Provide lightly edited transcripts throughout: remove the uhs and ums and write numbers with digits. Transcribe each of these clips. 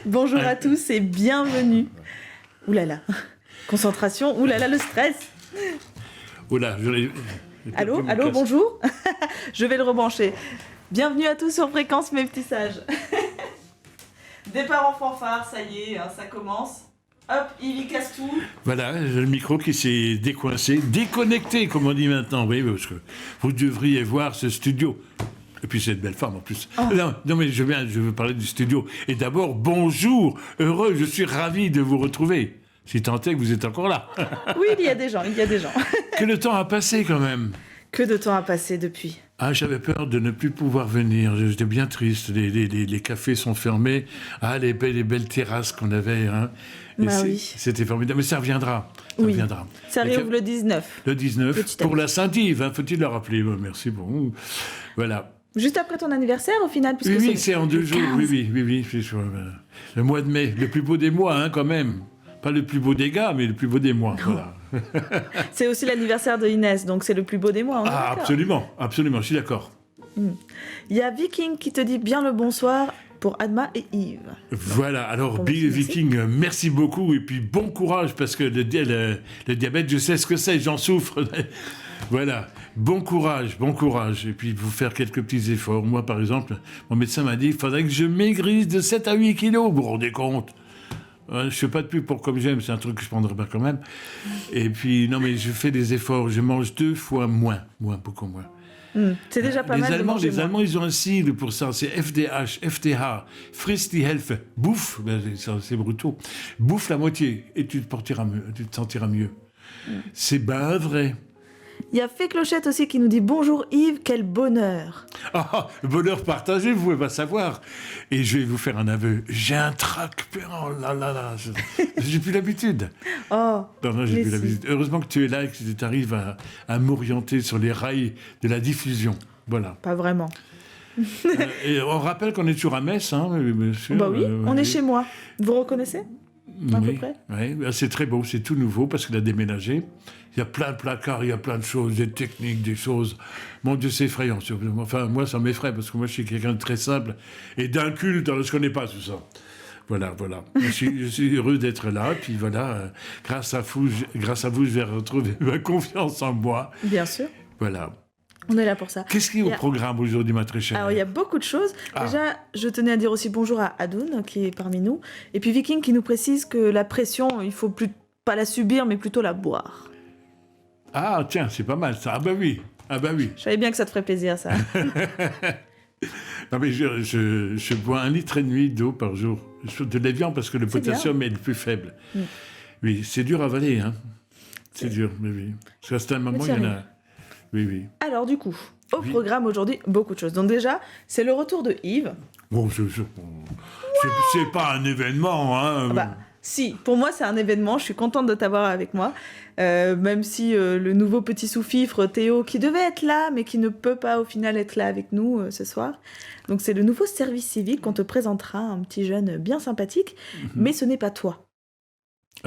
Bonjour à tous et bienvenue. Ouh là là, concentration, ouh là là, le stress. Oula, Allô, bonjour. Je vais le rebrancher. Bienvenue à tous sur Fréquence mes petits sages. Départ en fanfare, ça y est, hein, ça commence. Hop, il y casse tout. Voilà, j'ai le micro qui s'est décoincé, déconnecté, comme on dit maintenant. Oui, parce que vous devriez voir ce studio. Et puis c'est une belle femme en plus. Oh. Non, mais je veux parler du studio. Et d'abord, bonjour, heureux, je suis ravi de vous retrouver. Si tant est que vous êtes encore là. Oui, il y a des gens. Que le temps a passé quand même. Que de temps a passé depuis. Ah, j'avais peur de ne plus pouvoir venir. J'étais bien triste. Les cafés sont fermés. Ah, les belles terrasses qu'on avait. Hein. Bah oui. C'était formidable. Mais ça reviendra. Ça réouvre le 19. Le 19, pour la Saint-Yves, hein, faut-il le rappeler. Bon, merci beaucoup. Voilà. Juste après ton anniversaire, au final, puisque Oui, c'est en 2 jours. Oui. C'est sur, le mois de mai. Le plus beau des mois, hein, quand même. Pas le plus beau des gars, mais le plus beau des mois. Voilà. C'est aussi l'anniversaire de Inès, donc c'est le plus beau des mois. Ah, absolument, je suis d'accord. Il y a Viking qui te dit bien le bonsoir pour Adma et Yves. Voilà, alors Merci. Viking, merci beaucoup et puis bon courage parce que le diabète, je sais ce que c'est, j'en souffre. Voilà, bon courage. Et puis vous faire quelques petits efforts. Moi, par exemple, mon médecin m'a dit il faudrait que je maigrisse de 7 à 8 kilos, vous vous rendez compte? Je fais pas de pub pour Comme J'aime, c'est un truc que je prendrai pas quand même. Et puis, non mais je fais des efforts, je mange 2 fois moins, beaucoup moins. C'est déjà pas mal. Les Allemands, ils ont un sigle pour ça, c'est FDH, FTH, Friss die Hälfte, bouffe, c'est brutaux, bouffe la moitié et tu te sentiras mieux. C'est ben vrai. Il y a Fée Clochette aussi qui nous dit bonjour Yves, quel bonheur. Ah, bonheur partagé, vous pouvez pas savoir. Et je vais vous faire un aveu, j'ai un trac, oh là là, j'ai plus l'habitude. Oh, Non, j'ai plus l'habitude. Heureusement que tu es là et que tu arrives à m'orienter sur les rails de la diffusion. Voilà. Pas vraiment. Et on rappelle qu'on est toujours à Metz, hein, monsieur. Bah oui, on est chez moi. Vous reconnaissez à peu près? Oui, c'est très beau, c'est tout nouveau parce qu'il a déménagé. Il y a plein de placards, il y a plein de choses, des techniques, des choses. Mon Dieu, c'est effrayant. Enfin, moi, ça m'effraie parce que moi, je suis quelqu'un de très simple et d'inculte, alors je ne connais pas tout ça. Voilà. Je suis heureux d'être là. Puis voilà, grâce à vous, je vais retrouver ma confiance en moi. Bien sûr. Voilà. On est là pour ça. Qu'est-ce qu'il y a au programme aujourd'hui, ma très chère? Alors, il y a beaucoup de choses. Déjà, je tenais à dire aussi bonjour à Adoun, qui est parmi nous. Et puis Viking qui nous précise que la pression, il faut pas la subir, mais plutôt la boire. Ah, tiens, c'est pas mal ça. Ah bah oui. Je savais bien que ça te ferait plaisir, ça. Non, mais je bois 1,5 litre d'eau par jour. De l'évian parce que le potassium est le plus faible. Oui, c'est dur à avaler, hein. C'est dur, mais oui. Parce qu'à certains moments, il y en a... Oui. Alors, du coup, au programme aujourd'hui, beaucoup de choses. Donc déjà, c'est le retour de Yves. Bon, c'est pas un événement, hein. Bah, si, pour moi, c'est un événement. Je suis contente de t'avoir avec moi. Même si le nouveau petit sous-fifre, Théo, qui devait être là, mais qui ne peut pas, au final, être là avec nous ce soir. Donc, c'est le nouveau service civique qu'on te présentera, un petit jeune bien sympathique. Mais ce n'est pas toi.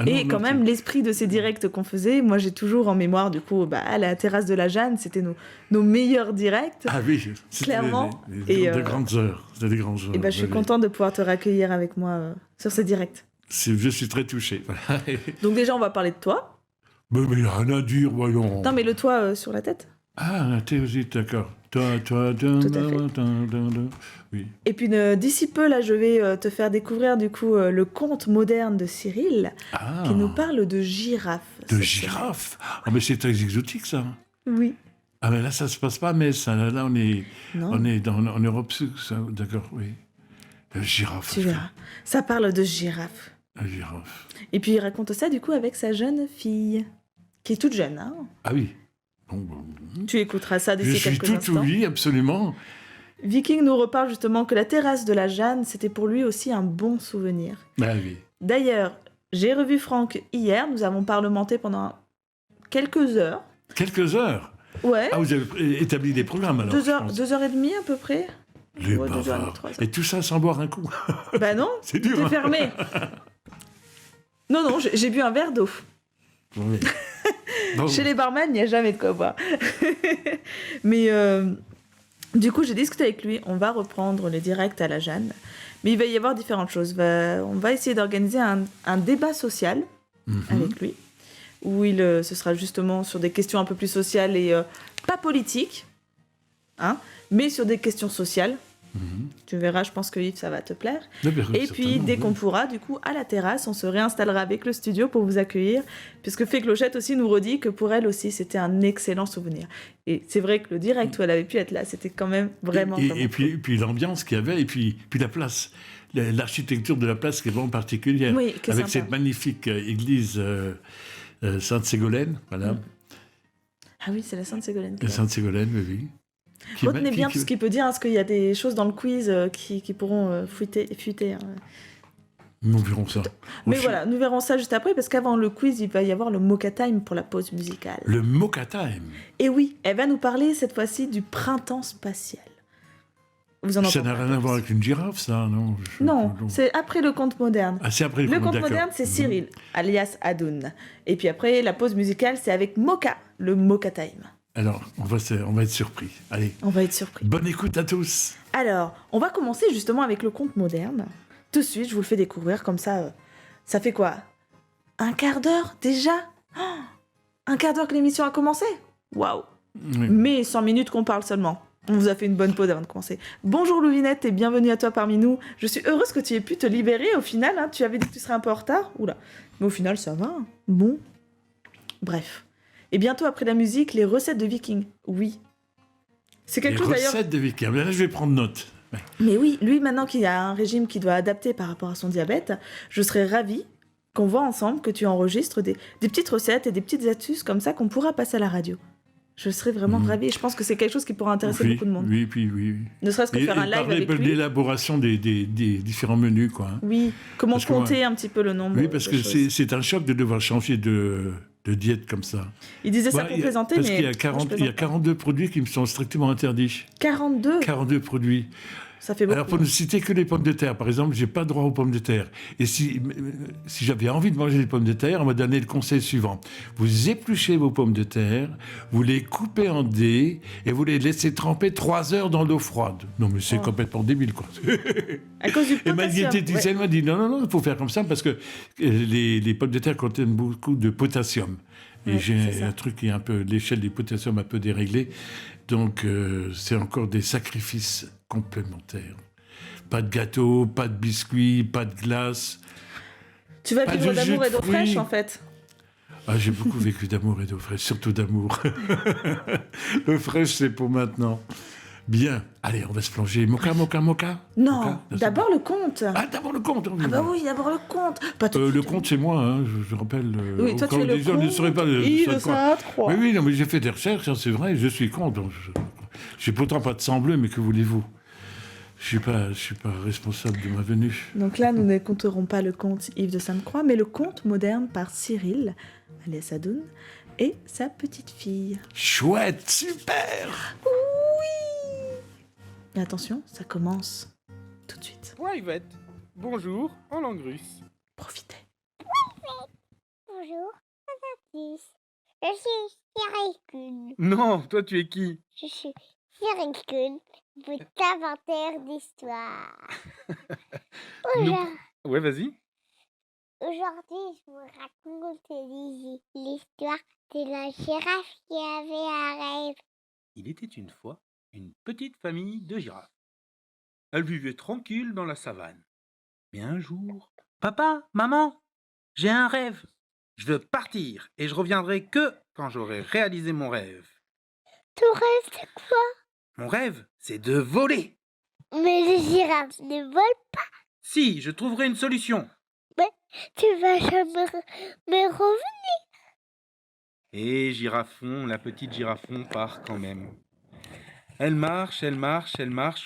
Et quand même, l'esprit de ces directs qu'on faisait, moi j'ai toujours en mémoire, du coup, à la terrasse de la Jeanne, c'était nos meilleurs directs. Ah oui, clairement. C'était de grandes heures. C'était des grandes heures. Et je suis contente de pouvoir te raccueillir avec moi sur ces directs. Je suis très touché. Voilà. Donc déjà, on va parler de toi. Mais il n'y a rien à dire, voyons. Non, mais le toit sur la tête. Ah, la théosite, d'accord. Toi, Tout à fait. Oui. Et puis d'ici peu, là, je vais te faire découvrir du coup le conte moderne de Cyril, qui nous parle de girafes. De girafes? Ah, mais c'est très exotique, ça. Oui. Ah, mais là, ça se passe pas à Metz. Là, on est en Europe, ça, d'accord, oui. La girafe. Tu verras. Ça parle de girafes. La girafe. Et puis il raconte ça du coup avec sa jeune fille, qui est toute jeune, hein. Ah oui. Bon, tu écouteras ça d'ici quelques instants. Je suis tout oui, absolument. Viking nous reparle justement que la terrasse de la Jeanne, c'était pour lui aussi un bon souvenir. Bah oui. D'ailleurs, j'ai revu Franck hier, nous avons parlementé pendant quelques heures. Quelques heures? Ouais. Ah, vous avez établi des programmes alors? 2h30 à peu près. Les bavards. Et tout ça sans boire un coup? Bah non, c'est dur. T'es fermé. Non, j'ai bu un verre d'eau. Oui. Chez les barman, il n'y a jamais de quoi boire. Mais Du coup, j'ai discuté avec lui. On va reprendre le direct à la Jeanne. Mais il va y avoir différentes choses. On va essayer d'organiser un débat social avec lui. Où ce sera justement sur des questions un peu plus sociales et pas politiques. Hein, mais sur des questions sociales. Tu verras, je pense que Yves, ça va te plaire. Et puis, dès qu'on pourra, du coup, à la terrasse, on se réinstallera avec le studio pour vous accueillir, puisque Fée Clochette aussi nous redit que pour elle aussi, c'était un excellent souvenir. Et c'est vrai que le direct où elle avait pu être là, c'était quand même vraiment et puis l'ambiance qu'il y avait, et puis la place. L'architecture de la place qui est vraiment particulière. Oui, avec sympa. cette magnifique église Sainte-Ségolène, voilà. Ah oui, c'est la Sainte-Ségolène. Sainte-Ségolène, oui. Retenez bien tout ce qu'il peut dire, parce qu'il y a des choses dans le quiz qui pourront fuiter. Hein. Nous verrons ça. Mais voilà, nous verrons ça juste après, parce qu'avant le quiz, il va y avoir le Mocha Time pour la pause musicale. Le Mocha Time. Et oui, elle va nous parler cette fois-ci du printemps spatial. Vous en ça n'a rien à voir avec une girafe, ça, non? Non, c'est après le conte moderne. Ah, c'est après le conte moderne, c'est Cyril, alias Adoun. Et puis après, la pause musicale, c'est avec Mocha, le Mocha Time. Alors, on va être surpris. Allez. On va être surpris. Bonne écoute à tous. Alors, on va commencer justement avec le conte moderne. Tout de suite, je vous le fais découvrir comme ça. Ça fait quoi? Un quart d'heure déjà? Un quart d'heure que l'émission a commencé? Waouh! Oui. Mais 100 minutes qu'on parle seulement. On vous a fait une bonne pause avant de commencer. Bonjour Louvinette et bienvenue à toi parmi nous. Je suis heureuse que tu aies pu te libérer au final. Hein. Tu avais dit que tu serais un peu en retard. Oula. Mais au final, ça va. Bon. Bref. Et bientôt après la musique, les recettes de Vikings. Oui. C'est quelque chose d'ailleurs... Les recettes de Vikings. Là, je vais prendre note. Ouais. Mais oui, lui, maintenant qu'il a un régime qu'il doit adapter par rapport à son diabète, je serais ravie qu'on voit ensemble que tu enregistres des petites recettes et des petites astuces comme ça qu'on pourra passer à la radio. Je serais vraiment ravie. Je pense que c'est quelque chose qui pourra intéresser beaucoup de monde. Oui. Ne serait-ce que faire un live avec lui. L'élaboration des différents menus, quoi. Oui, comment compter un petit peu le nombre. Oui, parce que c'est un choc de devoir changer de diète comme ça. Il disait ça pour plaisanter, parce mais... Parce qu'il y a 42 produits qui me sont strictement interdits. 42 produits. Ça fait beaucoup. Alors, pour ne citer que les pommes de terre, par exemple, j'ai pas droit aux pommes de terre. Et si j'avais envie de manger des pommes de terre, on m'a donné le conseil suivant. Vous épluchez vos pommes de terre, vous les coupez en dés et vous les laissez tremper 3 heures dans l'eau froide. Non, mais c'est complètement débile, quoi. À cause du potassium. Et ma diététicienne m'a dit, non, il faut faire comme ça parce que les pommes de terre contiennent beaucoup de potassium. Et j'ai un truc qui est un peu, l'échelle des potassium un peu déréglée. Donc, c'est encore des sacrifices complémentaires. Pas de gâteau, pas de biscuits, pas de glace. Tu vas vivre d'amour et d'eau fraîche, en fait. Ah, j'ai beaucoup vécu d'amour et d'eau fraîche, surtout d'amour. L'eau fraîche, c'est pour maintenant. Bien. Allez, on va se plonger. Mocha. Non, d'abord le conte. Ah, d'abord le conte. Ah bah oui, d'abord le conte. Le conte, c'est moi, hein, je rappelle. Oui, toi, tu es le conte. Ne saurais pas mais oui, non, mais j'ai fait des recherches, hein, c'est vrai, je suis conte. J'ai pourtant pas de sang bleu, mais que voulez-vous? Je suis pas responsable de ma venue. Donc là, nous ne compterons pas le conte Yves de Sainte-Croix, mais le conte moderne par Cyril, alias Adoun, et sa petite fille. Chouette, super. Oui. Et attention, ça commence tout de suite. Private, bonjour en langue russe. Profitez. Bonjour, je suis Cyril. Non, toi tu es qui? Je suis Cyril, votre inventeur d'histoire. Ouais, vas-y. Aujourd'hui, je vous raconte l'histoire de la girafe qui avait un rêve. Il était une fois une petite famille de girafes. Elle vivait tranquille dans la savane. Mais un jour... Papa, maman, j'ai un rêve. Je veux partir et je reviendrai que quand j'aurai réalisé mon rêve. Ton rêve, c'est quoi? Mon rêve, c'est de voler. Mais les girafes ne volent pas. Si, je trouverai une solution. Mais tu vas jamais revenir. Et Girafon, la petite Girafon part quand même. Elle marche,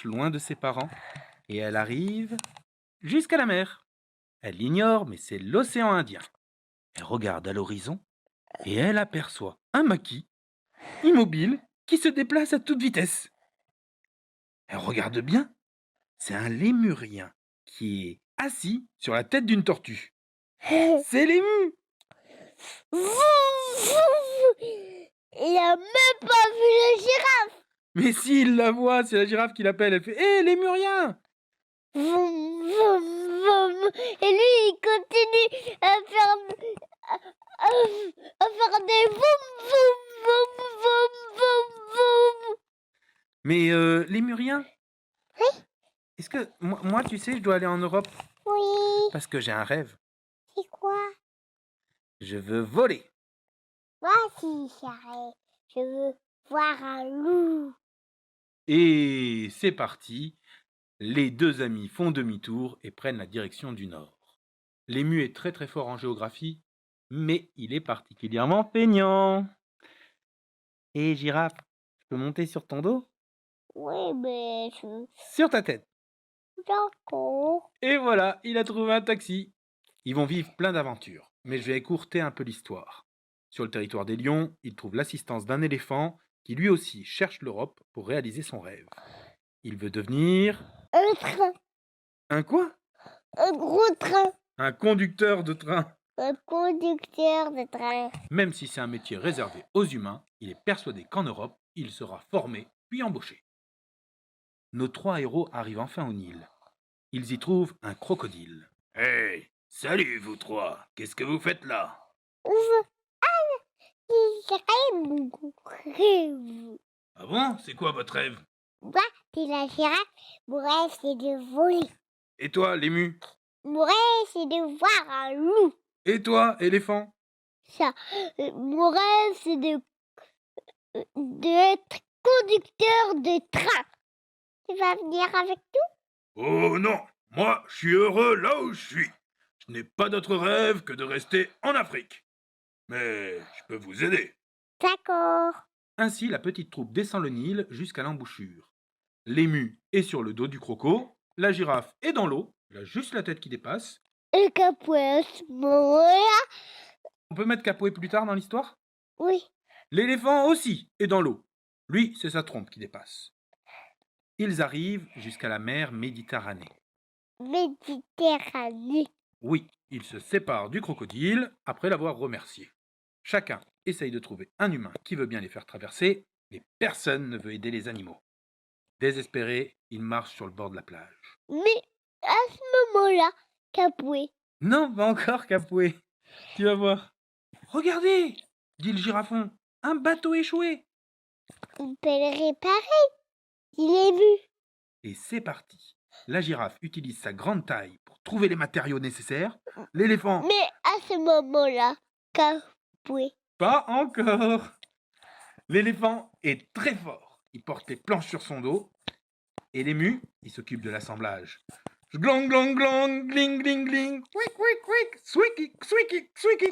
loin de ses parents. Et elle arrive jusqu'à la mer. Elle l'ignore, mais c'est l'océan Indien. Elle regarde à l'horizon et elle aperçoit un maquis, immobile, qui se déplace à toute vitesse. Elle regarde bien, c'est un lémurien qui est assis sur la tête d'une tortue. C'est l'ému! Il a même pas vu la girafe! Mais s'il la voit, c'est la girafe qui l'appelle. Elle fait « Hé, lémurien !» Vroom, vroom, vroom. Et lui, il continue à faire des vroom, vroom, vroom, vroom, vroom, vroom. Mais lémurien, Oui. est-ce que... Moi, tu sais, je dois aller en Europe Oui, parce que j'ai un rêve. c'est quoi? Je veux voler. Moi aussi, chérie. Je veux voir un loup. Et c'est parti. Les deux amis font demi-tour et prennent la direction du nord. L'ému est très très fort en géographie, mais il est particulièrement feignant. Et girafe, je peux monter sur ton dos? Oui, mais je... Sur ta tête. D'accord. Et voilà, il a trouvé un taxi. Ils vont vivre plein d'aventures, mais je vais écourter un peu l'histoire. Sur le territoire des lions, il trouve l'assistance d'un éléphant qui lui aussi cherche l'Europe pour réaliser son rêve. Il veut devenir... Un train. Un quoi? Un gros train. Un conducteur de train. Un conducteur de train. Même si c'est un métier réservé aux humains, il est persuadé qu'en Europe, il sera formé puis embauché. Nos trois héros arrivent enfin au Nil. Ils y trouvent un crocodile. Hey, salut vous trois, qu'est-ce que vous faites là? Mon rêve. Ah bon, c'est quoi votre rêve? Moi, c'est la girafe. Mon rêve, c'est de voler. Et toi, l'ému? Mon rêve, c'est de voir un loup. Et toi, éléphant? Ça. Mon rêve, c'est d'être conducteur de train. Tu vas venir avec nous? Oh non, moi je suis heureux là où je suis. Je n'ai pas d'autre rêve que de rester en Afrique. Mais je peux vous aider. D'accord. Ainsi, la petite troupe descend le Nil jusqu'à l'embouchure. L'ému est sur le dos du croco, la girafe est dans l'eau, il a juste la tête qui dépasse. Et qu'après, à ce moment-là, On peut mettre Capoué plus tard dans l'histoire? oui, L'éléphant aussi est dans l'eau. Lui, c'est sa trompe qui dépasse. Ils arrivent jusqu'à la mer Méditerranée. Méditerranée. Oui, ils se séparent du crocodile après l'avoir remercié. Chacun essaye de trouver un humain qui veut bien les faire traverser, mais personne ne veut aider les animaux. Désespérés, ils marchent sur le bord de la plage. Mais à ce moment-là, Capoué, Non, pas encore, Capoué. Tu vas voir. Regardez, dit le girafon, un bateau échoué. on peut le réparer. Il est vu. Et c'est parti. La girafe utilise sa grande taille pour trouver les matériaux nécessaires. L'éléphant... Mais à ce moment-là, Capoué, Pas encore. L'éléphant est très fort. Il porte les planches sur son dos. Et l'ému, il s'occupe de l'assemblage. Glong, glong, glong, gling, gling, gling. Quick, quick, quick. Swicky, swicky, swicky.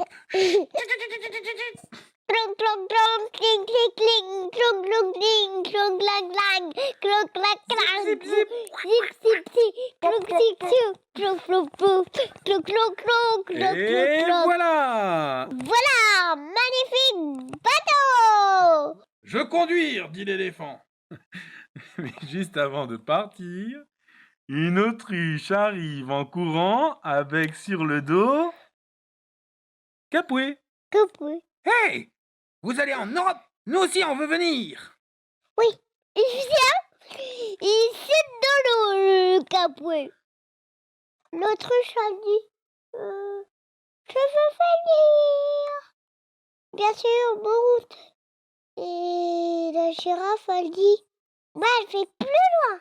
clong, clong, clong, cling, cling, cling, clong, clong, cling, clong, clang, clang, clong, clang, clang, Zip, zip, zip, zip, zip, clong, zip, zip, clong, clong, clong, clong, clong, clong, clong, Et clong. voilà. Voilà, magnifique bateau. Je conduire, dit l'éléphant. Mais juste avant de partir, une autruche arrive en courant avec sur le dos... Capoué. Capoué. Hey! Vous allez en Europe? Nous aussi, on veut venir. Oui, il vient, il saute dans l'eau, le Capoué. L'autruche a dit, je veux venir. Bien sûr, bon. Et la girafe a dit, bah, je vais plus.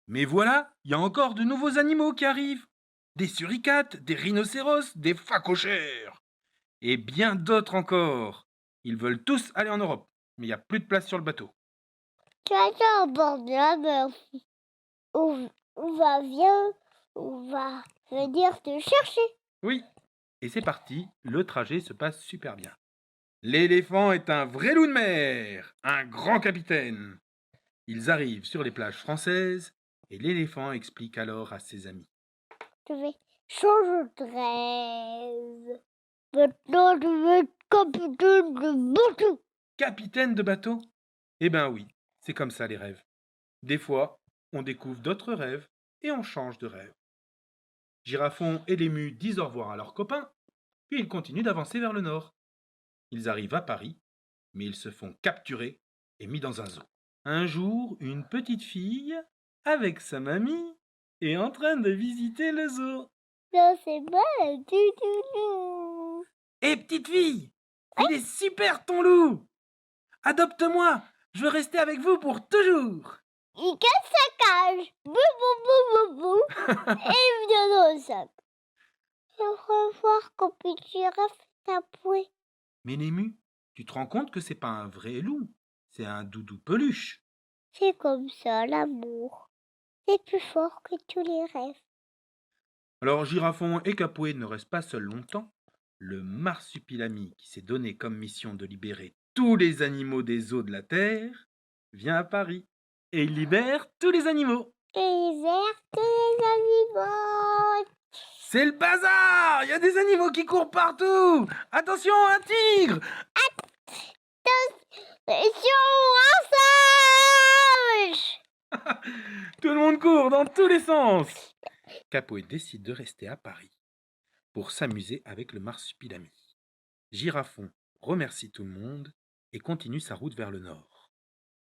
Mais voilà, il y a encore de nouveaux animaux qui arrivent. Des suricates, des rhinocéros, des phacochères. Et bien d'autres encore. Ils veulent tous aller en Europe, mais il n'y a plus de place sur le bateau. Tu as ça au bord de la mer. On va venir te chercher. Oui. Et c'est parti, le trajet se passe super bien. L'éléphant est un vrai loup de mer, un grand capitaine. Ils arrivent sur les plages françaises et l'éléphant explique alors à ses amis. Je vais changer de rêve. Maintenant, je vais être capitaine de bateau. Capitaine de bateau? Eh ben oui, c'est comme ça les rêves. Des fois, on découvre d'autres rêves et on change de rêve. Girafon et l'ému disent au revoir à leurs copains, puis ils continuent d'avancer vers le nord. Ils arrivent à Paris, mais ils se font capturer et mis dans un zoo. Un jour, une petite fille, avec sa mamie, est en train de visiter le zoo. Non, c'est pas du tout. Hé, petite fille, il est super ton loup. Adopte-moi, je veux rester avec vous pour toujours. Il casse sa cage. Bou, bou, bou, bou, bou. Et il vient dans le sac. J'aimerais voir quand petite girafe tapoué. Mais Nému, tu te rends compte que c'est pas un vrai loup, c'est un doudou peluche. C'est comme ça, l'amour. C'est plus fort que tous les rêves. Alors Girafon et Capoué ne restent pas seuls longtemps. Le marsupilami, qui s'est donné comme mission de libérer tous les animaux des eaux de la terre, vient à Paris et il libère tous les animaux. Et les airs, tous les animaux. C'est le bazar! Il y a des animaux qui courent partout! Attention, un tigre! Ils sont ensemble. Tout le monde court dans tous les sens! Capoué décide de rester à Paris pour s'amuser avec le marsupilami. Girafon remercie tout le monde et continue sa route vers le nord.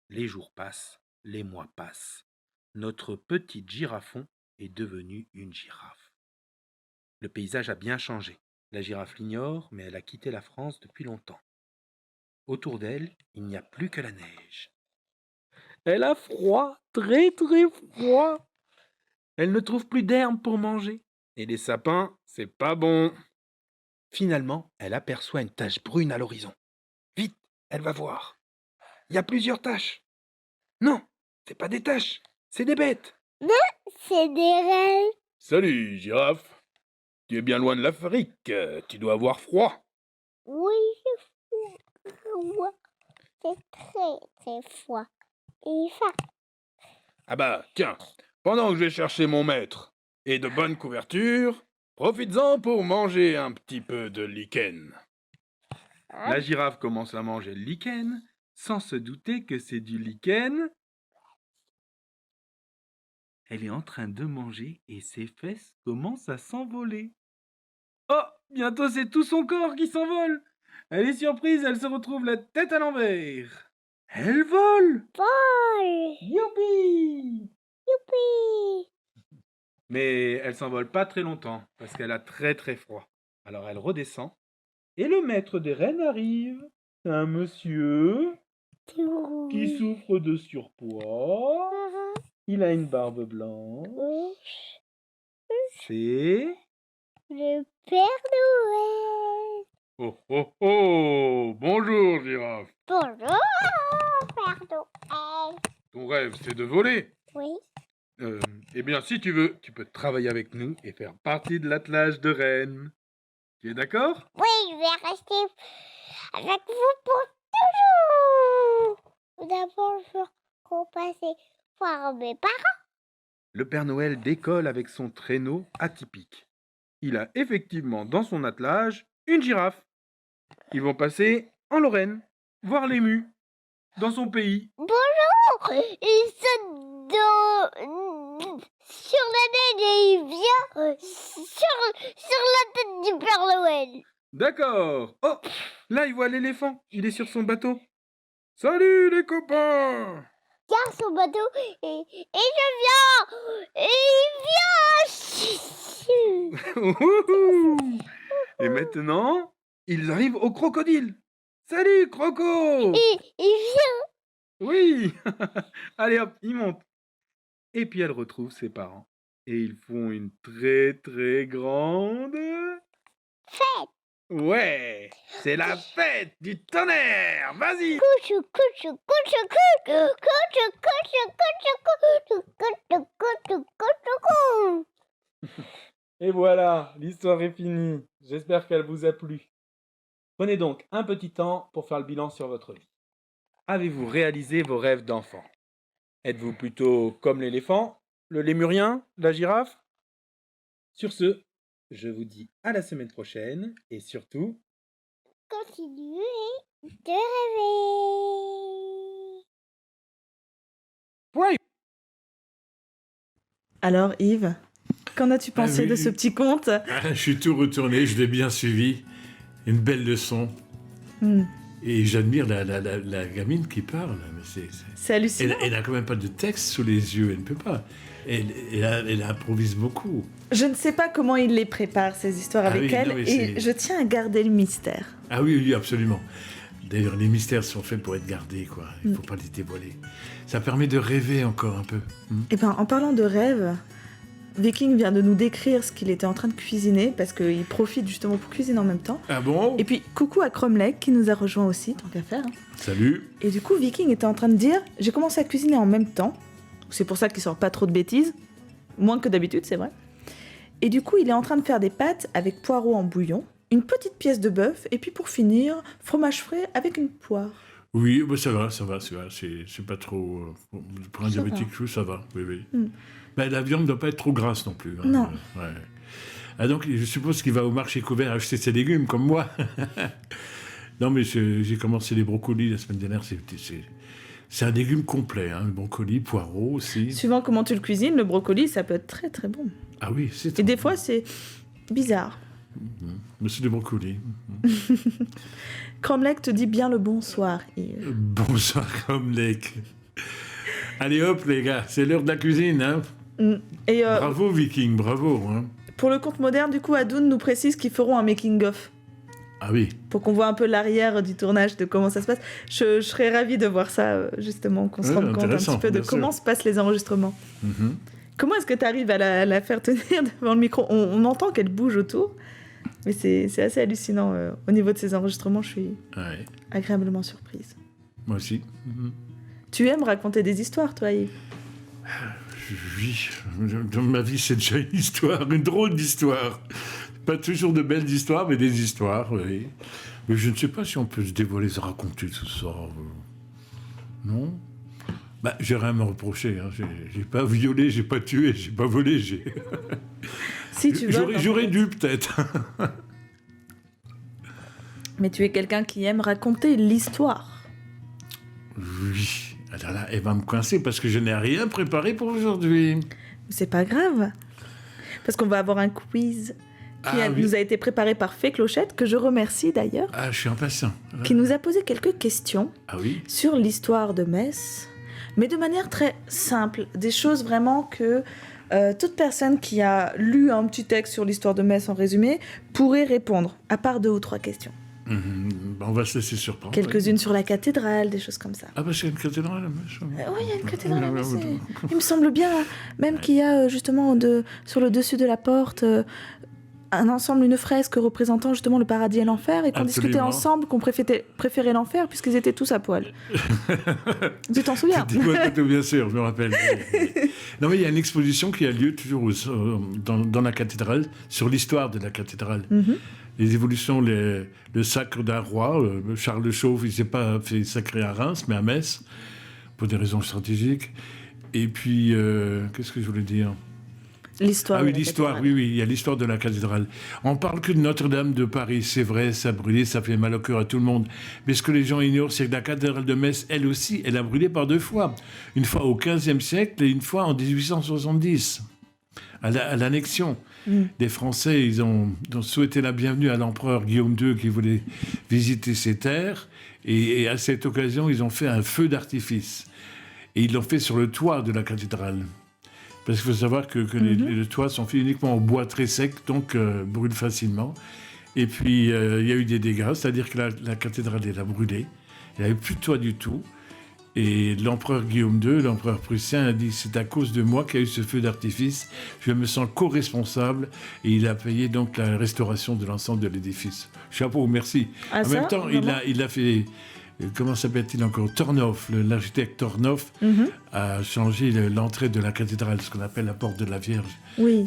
Les jours passent, les mois passent. Notre petite Girafon est devenue une girafe. Le paysage a bien changé. La girafe l'ignore, mais elle a quitté la France depuis longtemps. Autour d'elle, il n'y a plus que la neige. Elle a froid, très très froid. Elle ne trouve plus d'herbe pour manger. Et les sapins, c'est pas bon. Finalement, elle aperçoit une tache brune à l'horizon. Vite, elle va voir. Il y a plusieurs taches. Non, c'est pas des taches, c'est des bêtes. C'est des rêves. Salut, girafe. Tu es bien loin de l'Afrique, tu dois avoir froid. Oui, je froid. C'est très, très froid. Et faim. Ah bah, tiens, pendant que je vais chercher mon maître et de bonnes couvertures, profites-en pour manger un petit peu de lichen. La girafe commence à manger le lichen, sans se douter que c'est du lichen. Elle est en train de manger et ses fesses commencent à s'envoler. Oh, bientôt c'est tout son corps qui s'envole. Elle est surprise, elle se retrouve la tête à l'envers. Elle vole! Paul. Youpi! Youpi. Mais elle s'envole pas très longtemps, parce qu'elle a très très froid. Alors elle redescend, et le maître des rennes arrive. C'est un monsieur qui souffre de surpoids. Il a une barbe blanche. C'est... Le Père Noël. Oh oh oh! Bonjour, girafe. Bonjour, Père Noël. Ton rêve, c'est de voler. Oui. Eh bien, si tu veux, tu peux travailler avec nous et faire partie de l'attelage de rennes. Tu es d'accord? Oui, je vais rester avec vous pour toujours. D'abord, je veux qu'on passe voir mes parents. Le Père Noël décolle avec son traîneau atypique. Il a effectivement dans son attelage une girafe. Ils vont passer en Lorraine, voir l'ému, dans son pays. Bonjour. Il saute sur la neige et il vient sur la tête du Père Noël. D'accord. Oh, là il voit l'éléphant. Il est sur son bateau. Salut les copains! Garde son bateau et je viens. Et il vient. Et maintenant, ils arrivent au crocodile. Salut Croco! Et il vient. Oui! Allez hop, ils montent. Et puis elle retrouve ses parents. Et ils font une très très grande... Fête. Ouais! C'est la fête du tonnerre! Vas-y! Couchou, couchou, couchou, couchou, couchou, couchou, couchou, couchou, couchou, couchou, couchou. Et voilà, l'histoire est finie. J'espère qu'elle vous a plu. Prenez donc un petit temps pour faire le bilan sur votre vie. Avez-vous réalisé vos rêves d'enfant? Êtes-vous plutôt comme l'éléphant, le lémurien, la girafe? Sur ce, je vous dis à la semaine prochaine et surtout... Continuez de rêver. Ouais. Alors Yves, qu'en as-tu pensé oui. de ce petit conte? Je suis tout retourné, je l'ai bien suivi. Une belle leçon. Et j'admire la gamine qui parle. Mais C'est hallucinant. elle n'a quand même pas de texte sous les yeux, elle ne peut pas. Elle improvise beaucoup. Je ne sais pas comment il les prépare, ces histoires avec oui, elle, non, mais et je tiens à garder le mystère. Ah oui, oui, absolument. D'ailleurs, les mystères sont faits pour être gardés, quoi. Il ne faut pas les dévoiler. Ça permet de rêver encore un peu. Et ben, en parlant de rêve, Viking vient de nous décrire ce qu'il était en train de cuisiner, parce qu'il profite justement pour cuisiner en même temps. Ah bon? Et puis, coucou à Cromlech qui nous a rejoint aussi, tant qu'à faire. Salut. Et du coup, Viking était en train de dire, j'ai commencé à cuisiner en même temps. C'est pour ça qu'il sort pas trop de bêtises. Moins que d'habitude, c'est vrai. Et du coup, il est en train de faire des pâtes avec poireaux en bouillon, une petite pièce de bœuf, et puis pour finir, fromage frais avec une poire. Oui, bah ça va. C'est pas trop... pour un Ça diabétique, ça va, oui, oui. Mm. Ben, la viande ne doit pas être trop grasse non plus. Hein. Non. Ouais. Ah, donc, je suppose qu'il va au marché couvert acheter ses légumes, comme moi. Non, mais j'ai commencé les brocolis la semaine dernière. C'est un légume complet, hein. Le brocoli, poireaux aussi. Suivant comment tu le cuisines, le brocoli, ça peut être très très bon. Ah oui, c'est Et des fois, c'est bizarre. Mais c'est du brocoli. Cromlech te dit bien le bonsoir, Yves. Bonsoir, Cromlech. Allez hop, les gars, c'est l'heure de la cuisine, hein. Et Bravo, Viking, bravo. Hein. pour le conte moderne, du coup, Adoun nous précise qu'ils feront un making-of. Ah oui. Pour qu'on voit un peu l'arrière du tournage, de comment ça se passe. Je serais ravie de voir ça, justement, qu'on se rende compte un petit peu de comment se passent les enregistrements. Mm-hmm. Comment est-ce que tu arrives à la faire tenir devant le micro? On entend qu'elle bouge autour, mais c'est assez hallucinant. Au niveau de ces enregistrements, je suis agréablement surprise. Moi aussi. Mm-hmm. Tu aimes raconter des histoires, toi, Yves? Oui. Dans ma vie, c'est déjà une histoire, une drôle d'histoire. Pas toujours de belles histoires, mais des histoires, oui. Mais je ne sais pas si on peut se dévoiler, se raconter tout ça. Non? Bah, j'ai rien à me reprocher. Hein. J'ai pas violé, j'ai pas tué, j'ai pas volé. Si tu veux. J'aurais dû, peut-être. Mais tu es quelqu'un qui aime raconter l'histoire. Oui. Alors là, elle va me coincer parce que je n'ai rien préparé pour aujourd'hui. C'est pas grave. Parce qu'on va avoir un quiz qui nous a été préparé par Fée Clochette, que je remercie d'ailleurs. Ah, je suis impatient. Qui nous a posé quelques questions sur l'histoire de Metz, mais de manière très simple. Des choses vraiment que toute personne qui a lu un petit texte sur l'histoire de Metz en résumé pourrait répondre, à part 2 ou 3 questions. On va se laisser surprendre. Quelques-unes sur la cathédrale, des choses comme ça. Ah, parce qu'il y a une cathédrale à Metz. Oui, il y a une cathédrale à Metz. Il me semble bien, même qu'il y a justement sur le dessus de la porte un ensemble, une fresque représentant justement le paradis et l'enfer, et qu'on discutait ensemble qu'on préférait l'enfer puisqu'ils étaient tous à poil. Tu t'en souviens? Bien sûr, je me rappelle. Non, mais il y a une exposition qui a lieu toujours dans la cathédrale, sur l'histoire de la cathédrale. Mm-hmm. Les évolutions, le sacre d'un roi, Charles le Chauve, il ne s'est pas fait sacrer à Reims, mais à Metz, pour des raisons stratégiques. Et puis, qu'est-ce que je voulais dire? L'histoire. Ah oui, l'histoire, oui, il y a l'histoire de la cathédrale. On parle que de Notre-Dame de Paris, c'est vrai, ça a brûlé, ça fait mal au cœur à tout le monde. Mais ce que les gens ignorent, c'est que la cathédrale de Metz, elle aussi, elle a brûlé par 2 fois. Une fois au XVe siècle et une fois en 1870, à l'annexion. Les Français, ils ont souhaité la bienvenue à l'empereur Guillaume II qui voulait visiter ces terres. Et à cette occasion, ils ont fait un feu d'artifice. Et ils l'ont fait sur le toit de la cathédrale. Parce qu'il faut savoir que les toits sont faits uniquement en bois très sec, donc brûlent facilement. Et puis, il y a eu des dégâts, c'est-à-dire que la cathédrale, elle a brûlé. Il n'y avait plus de toit du tout. Et l'empereur Guillaume II, l'empereur prussien, a dit « C'est à cause de moi qu'il y a eu ce feu d'artifice. Je me sens co-responsable. » Et il a payé donc la restauration de l'ensemble de l'édifice. Chapeau, merci. En même temps, il a fait... Comment s'appelle-t-il encore? Tornoff, l'architecte Tornoff a changé l'entrée de la cathédrale, ce qu'on appelle la porte de la Vierge. Oui.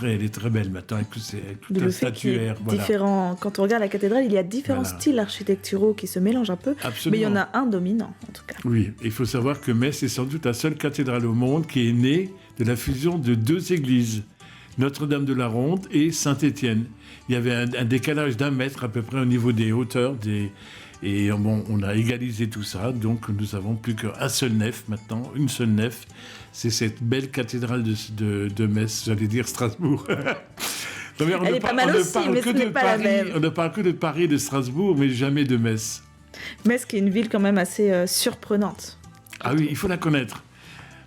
Elle est très belle maintenant, avec tout un statuaire. Différent. Quand on regarde la cathédrale, il y a différents styles architecturaux qui se mélangent un peu, Absolument. Mais il y en a un dominant, en tout cas. Oui, il faut savoir que Metz est sans doute la seule cathédrale au monde qui est née de la fusion de 2 églises, Notre-Dame de la Ronde et Saint-Étienne. Il y avait un décalage d'1 mètre à peu près au niveau des hauteurs Et bon, on a égalisé tout ça, donc nous n'avons plus qu'un seul nef maintenant, une seule nef. C'est cette belle cathédrale de Metz, j'allais dire Strasbourg. Elle est pas mal aussi, mais ce n'est pas la même. On ne parle que de Paris et de Strasbourg, mais jamais de Metz. Metz qui est une ville quand même assez surprenante. Ah oui, il faut la connaître.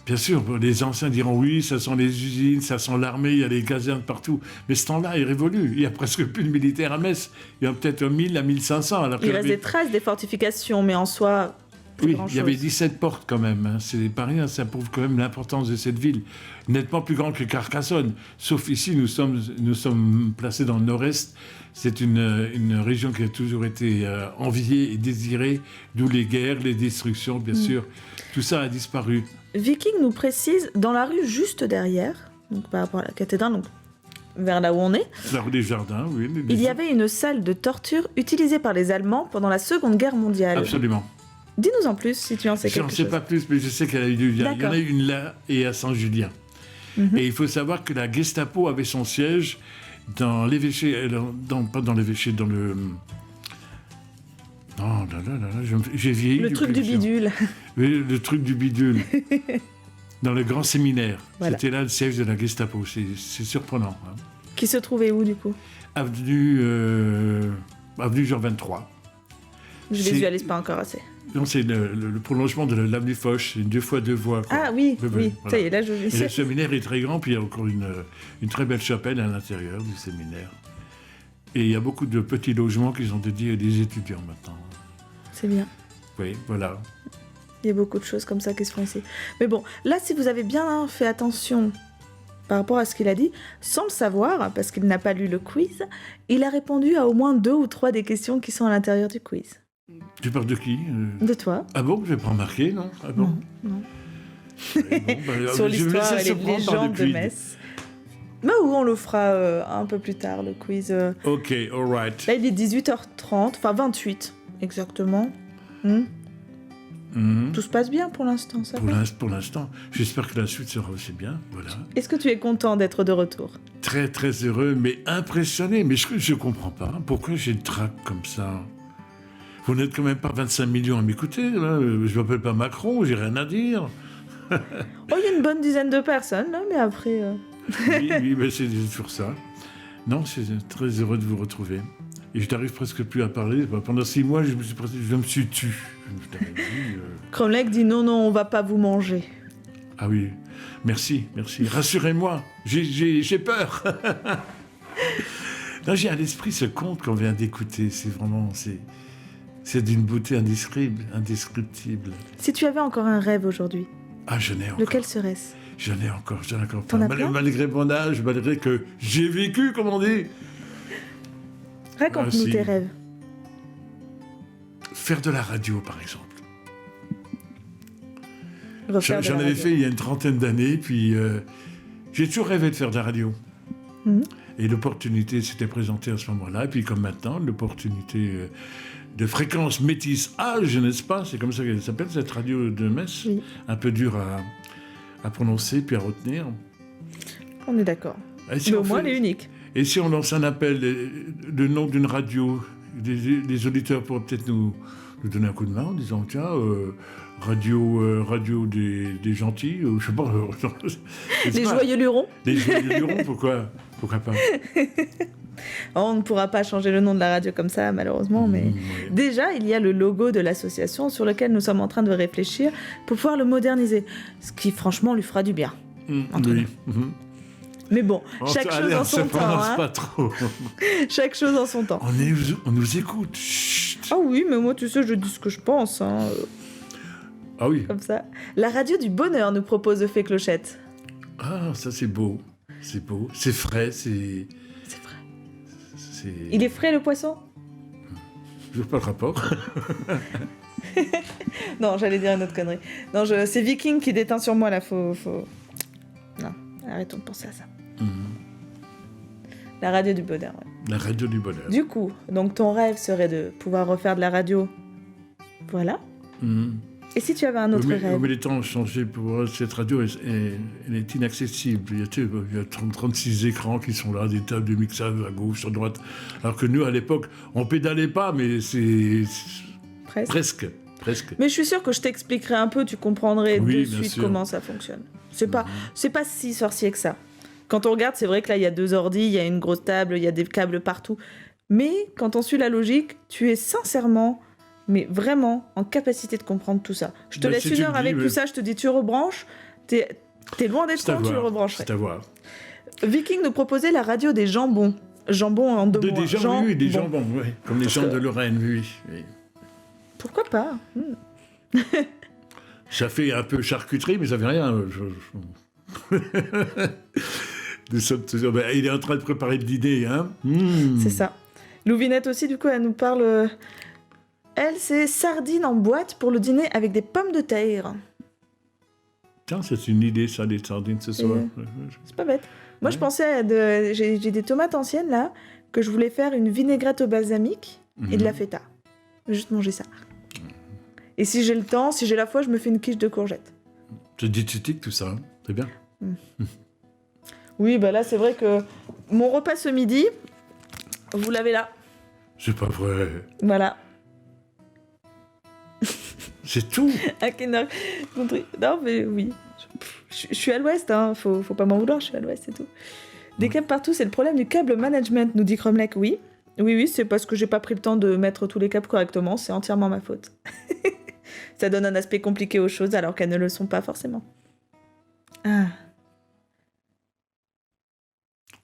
Bien sûr, les anciens diront oui, ça sent les usines, ça sent l'armée, il y a les casernes partout. Mais ce temps-là est révolu. Il n'y a presque plus de militaires à Metz. Il y en a peut-être 1000 à 1500. Alors Il reste des traces des fortifications, mais en soi, plus oui, grand-chose. il y avait 17 portes quand même. Hein. C'est pas rien, ça prouve quand même l'importance de cette ville. Nettement plus grande que Carcassonne. Sauf ici, nous sommes placés dans le nord-est. C'est une région qui a toujours été enviée et désirée, d'où les guerres, les destructions, bien sûr. Tout ça a disparu. Viking nous précise, dans la rue juste derrière, donc par rapport à la cathédrale, donc vers là où on est, La rue des Jardins, oui. il y avait une salle de torture utilisée par les Allemands pendant la Seconde Guerre mondiale. Absolument. Dis-nous en plus si tu en sais Je n'en quelque sais chose. pas plus, mais je sais qu'il y en a eu il y en D'accord. a eu une là et à Saint-Julien. Mhm. Et il faut savoir que la Gestapo avait son siège dans l'évêché, pas dans l'évêché, dans le... Non, j'ai vieilli. Le truc du depuis que je- bidule. Oui, le truc du bidule. Dans le grand séminaire. Voilà. C'était là le siège de la Gestapo. C'est surprenant. Hein. Qui se trouvait où du coup? Avenue Jean 23. Je C'est- visualise pas encore assez. Non, c'est le prolongement de l'avenue Foch. C'est une 2 fois 2 voies. Quoi. Ah oui, Oui, oui, oui, ça voilà. y est, là je Et le visualise. séminaire est très grand, puis il y a encore une très belle chapelle à l'intérieur du séminaire. Et il y a beaucoup de petits logements qui sont dédiés à des étudiants maintenant. C'est bien. Oui, voilà. Il y a beaucoup de choses comme ça qui se font ici. Mais bon, là, si vous avez bien fait attention par rapport à ce qu'il a dit, sans le savoir, parce qu'il n'a pas lu le quiz, il a répondu à au moins 2 ou 3 des questions qui sont à l'intérieur du quiz. Tu parles de qui De toi? Ah bon, je n'ai pas remarqué, non? Ah bon? Non. Ouais, bon, bah, Sur je vais me l'histoire laisser et les surprendre par légendes de depuis. Metz. Mais où on le fera un peu plus tard, le quiz. Ok, all right. Là, il est 18h30, enfin 28 exactement. Mhm. Tout se passe bien pour l'instant, ça va. Pour l'instant, j'espère que la suite sera aussi bien. Voilà. Est-ce que tu es content d'être de retour? Très, très heureux, mais impressionné. Mais je ne comprends pas. Pourquoi j'ai le trac comme ça? Vous n'êtes quand même pas 25 millions à m'écouter. Là. Je m'appelle pas Macron, j'ai rien à dire. Oh, il y a une bonne dizaine de personnes, là, mais après... Oui, mais c'est toujours ça. Non, je suis très heureux de vous retrouver. Et je n'arrive presque plus à parler. Pendant 6 mois, je me suis tu. Je t'avais dit, Cromlech dit non, on va pas vous manger. Ah oui, merci. Rassurez-moi, j'ai peur. Non, j'ai à l'esprit ce conte qu'on vient d'écouter. C'est vraiment... C'est d'une beauté indescriptible. Si tu avais encore un rêve aujourd'hui, Ah, j'en ai encore. lequel serait-ce? J'en ai encore T'en plein. as plein Malgré mon âge, malgré que j'ai vécu, comme on dit. Raconte-nous si. tes rêves. Faire de la radio, par exemple. Refaire de J'en la avais radio. fait il y a une trentaine d'années, puis j'ai toujours rêvé de faire de la radio. Mhm. Et l'opportunité s'était présentée à ce moment-là. Et puis comme maintenant, l'opportunité de fréquence métisse âge, n'est-ce pas? C'est comme ça qu'elle s'appelle, cette radio de Metz. Oui. Un peu dur à prononcer puis à retenir. On est d'accord. Et si Mais on au moins, fait- elle est unique. Et si on lance un appel, le nom d'une radio, les auditeurs pourraient peut-être nous donner un coup de main en disant tiens, radio des gentils, ou je sais pas. Les joyeux lurons. Les joyeux lurons, pourquoi pas? Oh, on ne pourra pas changer le nom de la radio comme ça, malheureusement, mais... Oui. Déjà, il y a le logo de l'association sur lequel nous sommes en train de réfléchir pour pouvoir le moderniser. Ce qui, franchement, lui fera du bien. Entre Oui. Mhm. Mais bon, Oh, chaque ça, chose allez, en on se son temps. prononce Hein. pas trop. Chaque chose en son temps. On nous écoute. Chut. Ah oui, mais moi, tu sais, je dis ce que je pense. Hein, Ah oui. comme ça. La radio du bonheur nous propose Fée Clochette. Ah, ça c'est beau. C'est beau. C'est frais. C'est vrai. C'est... Il est frais, le poisson? Je vois pas le rapport. Non, j'allais dire une autre connerie. Non, c'est Viking qui déteint sur moi, là. Faut... Non, arrêtons de penser à ça. Mhm. La radio du bonheur, ouais. La radio du bonheur. Du coup, donc ton rêve serait de pouvoir refaire de la radio. Voilà. Mhm. Et si tu avais un autre rêve? Mais les temps ont changé pour cette radio, elle est inaccessible. Il y a 36 écrans qui sont là, des tables de mixage à gauche, à droite. Alors que nous, à l'époque, on pédalait pas, mais c'est Presque. presque. Mais je suis sûre que je t'expliquerai un peu, tu comprendrais Oui, de bien suite sûr. comment ça fonctionne. C'est pas si sorcier que ça. Quand on regarde, c'est vrai que là, il y a 2 ordis, il y a une grosse table, il y a des câbles partout. Mais quand on suit la logique, tu es sincèrement mais vraiment en capacité de comprendre tout ça. Je te Bah, laisse si une tu heure le dis, avec mais- tout ça, je te dis tu rebranches, t'es loin d'être C'est à con, tu le voir. rebrancherais. C'est à voir. Viking nous proposait la radio des jambons. Jambon en deux mots. Des gens, oui, des jambons, oui. Comme les gens de Lorraine, oui. Pourquoi pas Ça fait un peu charcuterie, mais ça fait rien. Nous sommes toujours... Ben, il est en train de préparer le dîner, hein. C'est ça. Louvinette aussi, du coup, elle nous parle... Elle, c'est sardines en boîte pour le dîner avec des pommes de terre. Tiens, c'est une idée, ça, des sardines ce soir. C'est pas bête. Moi, je pensais à j'ai des tomates anciennes, là, que je voulais faire une vinaigrette au balsamique et de la feta. Je vais juste manger ça. Et si j'ai le temps, si j'ai la foi, je me fais une quiche de courgettes. C'est diététique, tout ça. Hein. C'est bien. Oui, bah là, c'est vrai que mon repas ce midi, vous l'avez là. C'est pas vrai. Voilà. C'est tout. Un Kinder Country. Non, mais oui. Je suis à l'ouest, hein. Faut pas m'en vouloir, je suis à l'ouest, c'est tout. Des câbles partout, c'est le problème du câble management, nous dit Cromlech. Oui, c'est parce que j'ai pas pris le temps de mettre tous les câbles correctement, c'est entièrement ma faute. Ça donne un aspect compliqué aux choses alors qu'elles ne le sont pas forcément. Ah.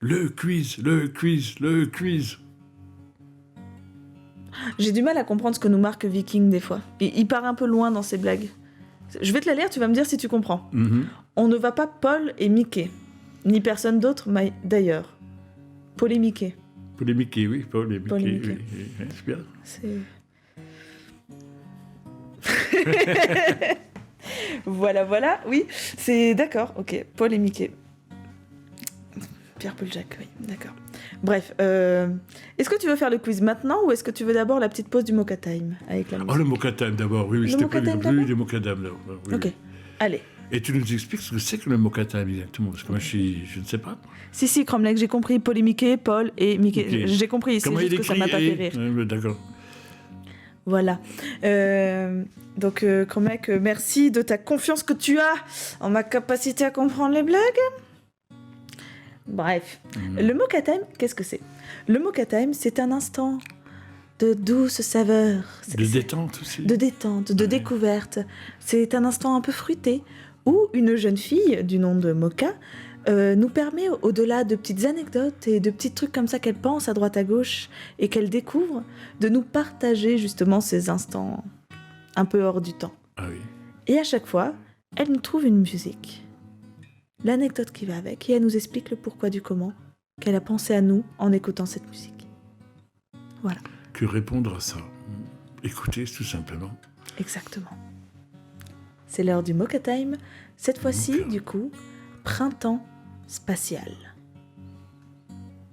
Le quiz. J'ai du mal à comprendre ce que nous marque Viking des fois. Il part un peu loin dans ses blagues. Je vais te la lire, tu vas me dire si tu comprends. On ne va pas Paul et Mickey, ni personne d'autre d'ailleurs. Paul et Mickey. Polémiqué, oui. Polémiqué, Polémiqué. oui. C'est bien. C'est... voilà, oui, c'est d'accord, ok, Paul et Mickey. Pierre-Paul Jacques, oui, d'accord. Bref, est-ce que tu veux faire le quiz maintenant ou est-ce que tu veux d'abord la petite pause du Mocha Time avec la musique? Oh, le Mocha-Time d'abord, oui, Le c'était Mocha prévu. Time d'abord Oui, le Mocha-Time d'abord. Oui, Ok, oui. allez. Et tu nous expliques ce que c'est que le Mocha-Time exactement, parce que moi je ne sais pas. Si, Cromlech, j'ai compris, Paul et Mickey, Paul et Mickey. Ok. J'ai compris, c'est Comment juste il que ça écrit m'a pas fait rire. D'accord. Voilà. Donc, Cromlech, merci de ta confiance que tu as en ma capacité à comprendre les blagues. Bref. Le Mocha Time, qu'est-ce que c'est? Le Mocha Time, c'est un instant de douce saveur. De détente aussi. De détente, de découverte. C'est un instant un peu fruité où une jeune fille du nom de Mocha nous permet, au-delà de petites anecdotes et de petits trucs comme ça qu'elle pense à droite à gauche et qu'elle découvre, de nous partager justement ces instants un peu hors du temps. Ah oui. Et à chaque fois, elle nous trouve une musique, l'anecdote qui va avec, et elle nous explique le pourquoi du comment qu'elle a pensé à nous en écoutant cette musique. Voilà. Que répondre à ça? Écoutez, tout simplement. Exactement. C'est l'heure du Mocha Time. Cette fois-ci, Mocha. du coup, printemps spatial.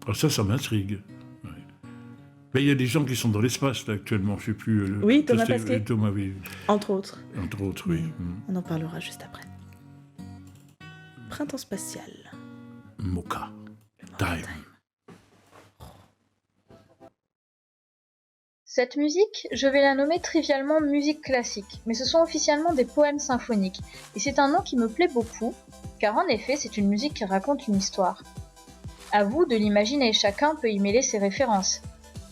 Ah, ça m'intrigue. Ouais. Mais il y a des gens qui sont dans l'espace, là, actuellement. Je ne sais plus. Oui, Thomas Pesquet. Thomas, oui. Entre autres. Entre autres, oui. On en parlera juste après. Printemps spatial. Mocha. Le Mocha Time. Cette musique, je vais la nommer trivialement musique classique, mais ce sont officiellement des poèmes symphoniques, et c'est un nom qui me plaît beaucoup, car en effet c'est une musique qui raconte une histoire. À vous de l'imaginer, chacun peut y mêler ses références.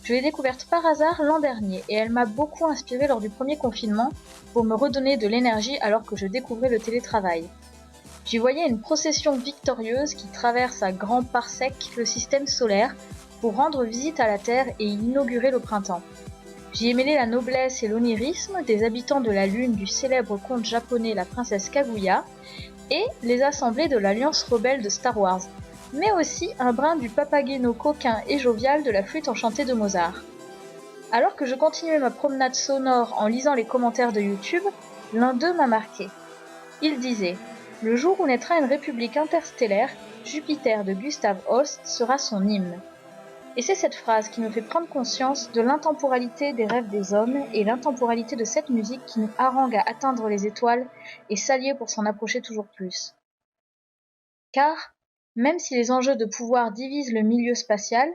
Je l'ai découverte par hasard l'an dernier, et elle m'a beaucoup inspirée lors du premier confinement, pour me redonner de l'énergie alors que je découvrais le télétravail. J'y voyais une procession victorieuse qui traverse à grands parsecs le système solaire, pour rendre visite à la Terre et y inaugurer le printemps. J'y ai mêlé la noblesse et l'onirisme des habitants de la Lune du célèbre conte japonais La Princesse Kaguya et les assemblées de l'Alliance rebelle de Star Wars, mais aussi un brin du papageno coquin et jovial de la flûte enchantée de Mozart. Alors que je continuais ma promenade sonore en lisant les commentaires de YouTube, l'un d'eux m'a marqué. Il disait « Le jour où naîtra une république interstellaire, Jupiter de Gustav Holst sera son hymne ». Et c'est cette phrase qui me fait prendre conscience de l'intemporalité des rêves des hommes et l'intemporalité de cette musique qui nous harangue à atteindre les étoiles et s'allier pour s'en approcher toujours plus. Car, même si les enjeux de pouvoir divisent le milieu spatial,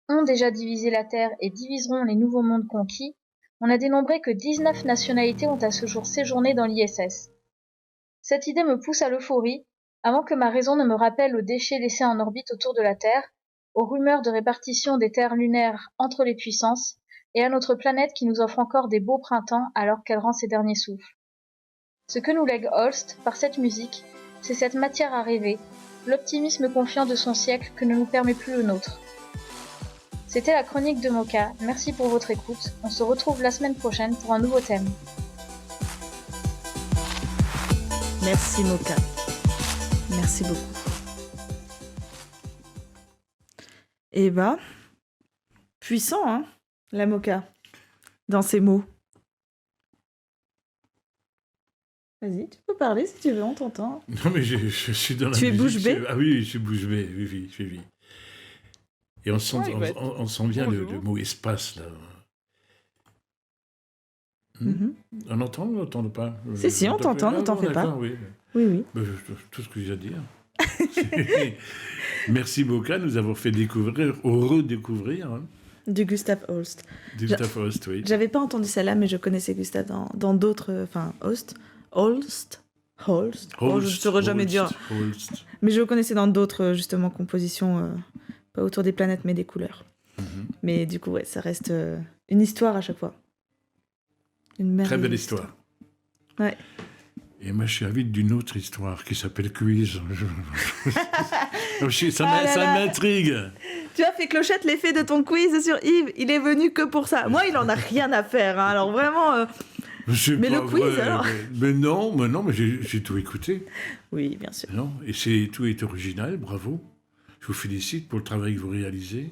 ont déjà divisé la Terre et diviseront les nouveaux mondes conquis, on a dénombré que 19 nationalités ont à ce jour séjourné dans l'ISS. Cette idée me pousse à l'euphorie, avant que ma raison ne me rappelle aux déchets laissés en orbite autour de la Terre, aux rumeurs de répartition des terres lunaires entre les puissances et à notre planète qui nous offre encore des beaux printemps alors qu'elle rend ses derniers souffles. Ce que nous lègue Holst par cette musique, c'est cette matière à rêver, l'optimisme confiant de son siècle que ne nous permet plus le nôtre. C'était la chronique de Mocha, merci pour votre écoute, on se retrouve la semaine prochaine pour un nouveau thème. Merci Mocha. Merci beaucoup. Eh ben, puissant, hein, la Mocha, dans ses mots. Vas-y, tu peux parler si tu veux, on t'entend. Non, mais je suis dans la Tu es musique. bouche bée? Ah oui, je suis bouche bée, oui. Et on sent, Ouais, on sent bien le bonjour. mot espace, là. Mhm. On entend ou on n'entend pas? Si, on t'entend, ne t'en fais pas. D'accord, oui. Oui. Tout ce que j'ai à dire. Merci beaucoup, nous avons fait découvrir, ou redécouvrir, hein, Du Gustav Holst. du Gustav Holst, oui. J'avais pas entendu celle-là, mais je connaissais Gustav dans d'autres... Enfin, Holst. Oh, je ne saurais jamais dire. Holst. Mais je le connaissais dans d'autres, justement, compositions, pas autour des planètes, mais des couleurs. Mhm. Mais du coup, ouais, ça reste une histoire à chaque fois. Une Très belle merveilleuse histoire. Ouais. Et moi, je suis avide d'une autre histoire qui s'appelle Quiz. Ça Ah là là. m'intrigue. Tu as fait Clochette l'effet de ton quiz sur Yves. Il est venu que pour ça. Moi, il en a rien à faire. Hein. Alors vraiment... C'est Mais pas le quiz, vrai, alors mais non, mais j'ai tout écouté. Oui, bien sûr. Non, et tout est original, bravo. Je vous félicite pour le travail que vous réalisez.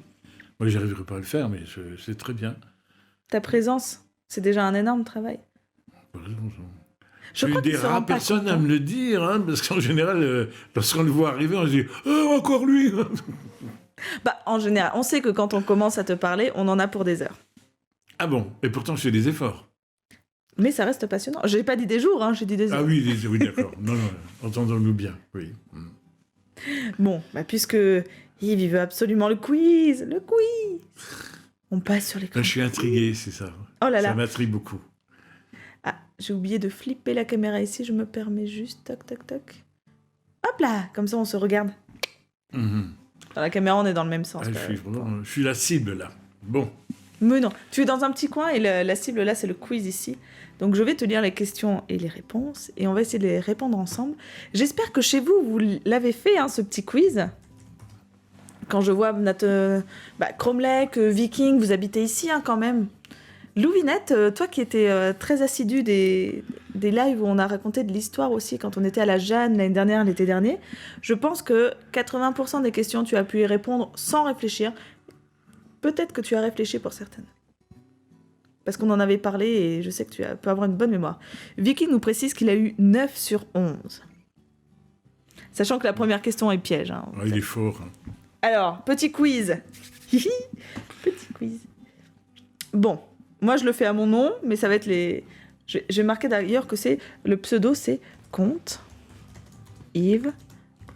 Moi, je n'arriverai pas à le faire, mais c'est très bien. Ta présence, c'est déjà un énorme travail. Je crois qu'il des se rend rares pas personnes compte, à hein. me le dire, hein, parce qu'en général, lorsqu'on le voit arriver, on se dit « Oh, encore lui !» Bah, en général, on sait que quand on commence à te parler, on en a pour des heures. Ah bon, et pourtant, je fais des efforts. Mais ça reste passionnant. J'ai pas dit des jours, hein, j'ai dit des heures. Ah oui, oui, d'accord. Non, entendons-nous bien, oui. Bon, bah, puisque Yves, il veut absolument le quiz. On passe sur les Là, je suis intrigué, c'est ça. Oh là Ça là. m'intrigue beaucoup. Ah, j'ai oublié de flipper la caméra ici, je me permets juste. Toc, toc, toc. Hop là, comme ça on se regarde. Mhm. Dans la caméra, on est dans le même sens. Ah, je suis la cible, là. Bon. Mais non, tu es dans un petit coin et la cible là, c'est le quiz ici. Donc je vais te lire les questions et les réponses et on va essayer de les répondre ensemble. J'espère que chez vous, vous l'avez fait, hein, ce petit quiz. Quand je vois notre Cromlech, Viking, vous habitez ici hein, quand même. Louvinette, toi qui étais très assidue des lives où on a raconté de l'histoire aussi quand on était à la Jeanne l'année dernière, l'été dernier, je pense que 80% des questions, tu as pu y répondre sans réfléchir. Peut-être que tu as réfléchi pour certaines. Parce qu'on en avait parlé et je sais que tu peux avoir une bonne mémoire. Viking nous précise qu'il a eu 9 sur 11. Sachant que la première question est piège. Hein, Ah, il est fort. Hein. Alors, petit quiz. Hihi, petit quiz. Bon, moi je le fais à mon nom, mais ça va être les... Je vais marquer d'ailleurs que c'est... Le pseudo, c'est Comte Yves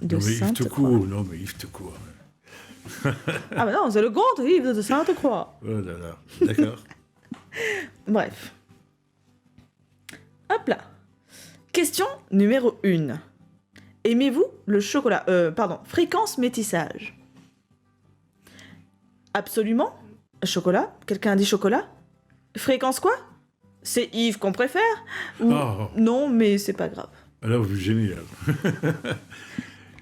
de Non, mais Yves Sainte-Croix. Tecourt. Non, mais Yves Tecourt. Ah bah non, c'est le Comte Yves de Sainte-Croix. Oh là là. D'accord. Bref. Hop là. Question numéro 1. Aimez-vous le chocolat fréquence métissage. Absolument. Chocolat. Quelqu'un a dit chocolat. Fréquence quoi? C'est Yves qu'on préfère? Ou... Oh. Non, mais c'est pas grave. Alors, génial.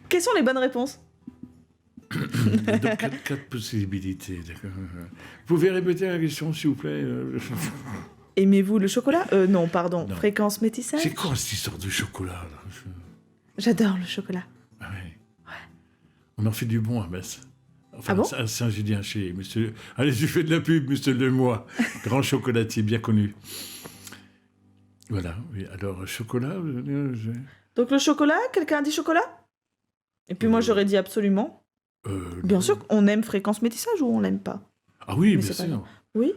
Quelles sont les bonnes réponses? Donc, quatre possibilités, d'accord. Vous pouvez répéter la question, s'il vous plaît? Aimez-vous le chocolat? Non, pardon. Non. Fréquence métissage? C'est quoi cette histoire de chocolat, là? J'adore le chocolat. Ah ouais. On en fait du bon à Metz. Enfin, Ah bon? à Saint-Julien, chez monsieur... Allez, je fais de la pub, monsieur Lemoy. Grand chocolatier, bien connu. Voilà, oui. Alors, chocolat... Donc le chocolat, quelqu'un a dit chocolat? Et puis moi j'aurais dit absolument. Bien sûr qu'on aime fréquence métissage ou on l'aime pas? Ah oui, Mais bien c'est pas sûr. grave. Oui.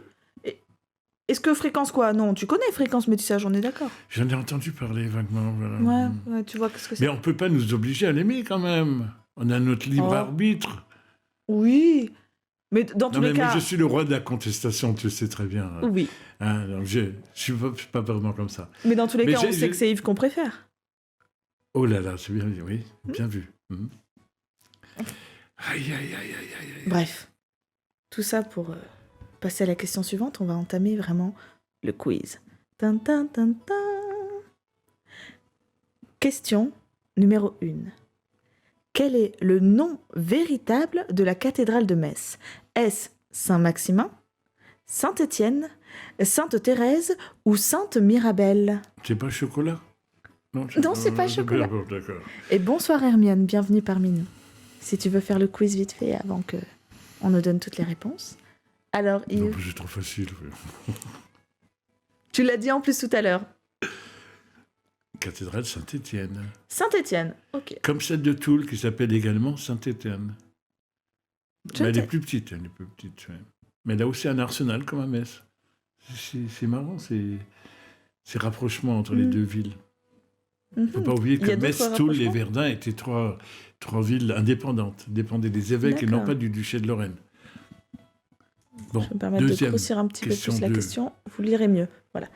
Est-ce que fréquence quoi? Non, tu connais fréquence métissage, on est d'accord. J'en ai entendu parler vaguement. Voilà. Ouais, tu vois qu'est-ce que c'est. Mais on ne peut pas nous obliger à l'aimer, quand même. On a notre libre Oh. arbitre. Oui. Mais dans tous Non, les mais moi, cas... je suis le roi de la contestation, tu le sais très bien. Oui. Hein, donc je ne suis pas vraiment comme ça. Mais dans tous les Mais cas, on j'ai- sait que c'est Yves qu'on préfère. Oh là là, c'est bien vu, oui. Bien vu. Mhm. Aïe, aïe, aïe, aïe, aïe, aïe. Bref. Tout ça pour passer à la question suivante, on va entamer vraiment le quiz. Tin, tin, tin, tin. Question numéro 1. Quel est le nom véritable de la cathédrale de Metz? Est-ce Saint-Maximin, Sainte-Étienne, Sainte-Thérèse ou Sainte-Mirabelle? C'est pas chocolat? Non, c'est pas chocolat. D'accord. Et bonsoir Hermione, bienvenue parmi nous. Si tu veux faire le quiz vite fait avant que on nous donne toutes les réponses. Alors Non, Yves, c'est trop facile. tu l'as dit en plus tout à l'heure. Cathédrale Saint-Étienne. Sainte-Étienne, ok. Comme celle de Toul qui s'appelle également Saint-Étienne. Je Mais elle t'ai- est plus petite, ouais. Mais elle a aussi un arsenal comme à Metz. C'est marrant, ces rapprochements entre les deux villes. Il ne faut pas oublier Il y a que d'autres Metz, Toul et rapprochements Verdun étaient trois villes indépendantes, dépendaient des évêques et non D'accord. pas du duché de Lorraine. Bon, Je vais me permettre de deuxième grossir un petit peu question plus la de- question, vous lirez mieux. Voilà.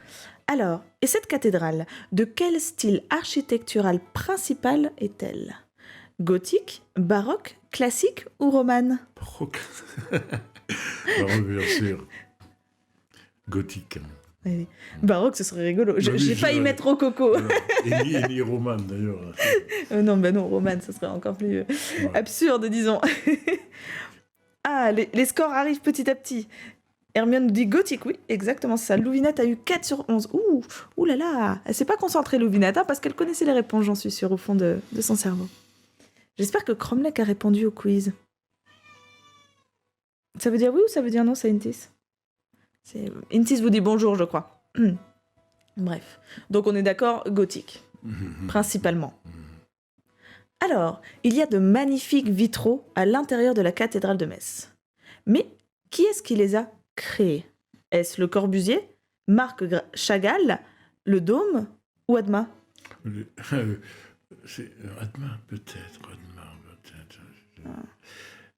Alors, et cette cathédrale, de quel style architectural principal est-elle? Gothique, baroque, classique ou romane? baroque. Baroque, bien sûr. Gothique. Oui. Baroque, ce serait rigolo. Bah oui, J'ai failli mettre rococo. Voilà. Et ni romane, d'ailleurs. Non, bah non, romane, ce serait encore plus Ouais. absurde, disons. Ah, les scores arrivent petit à petit. Hermione nous dit gothique, oui, exactement c'est ça. Louvinette a eu 4 sur 11. Ouh là là, elle s'est pas concentrée, Louvinette, hein, parce qu'elle connaissait les réponses, j'en suis sûre, au fond de son cerveau. J'espère que Cromlech a répondu au quiz. Ça veut dire oui ou ça veut dire non, c'est Intis? Intis vous dit bonjour, je crois. Bref. Donc on est d'accord, gothique, principalement. Alors, il y a de magnifiques vitraux à l'intérieur de la cathédrale de Metz. Mais qui est-ce qui les a créés? Est-ce Le Corbusier, Marc Chagall, le Dôme ou Adma? C'est Adma, peut-être.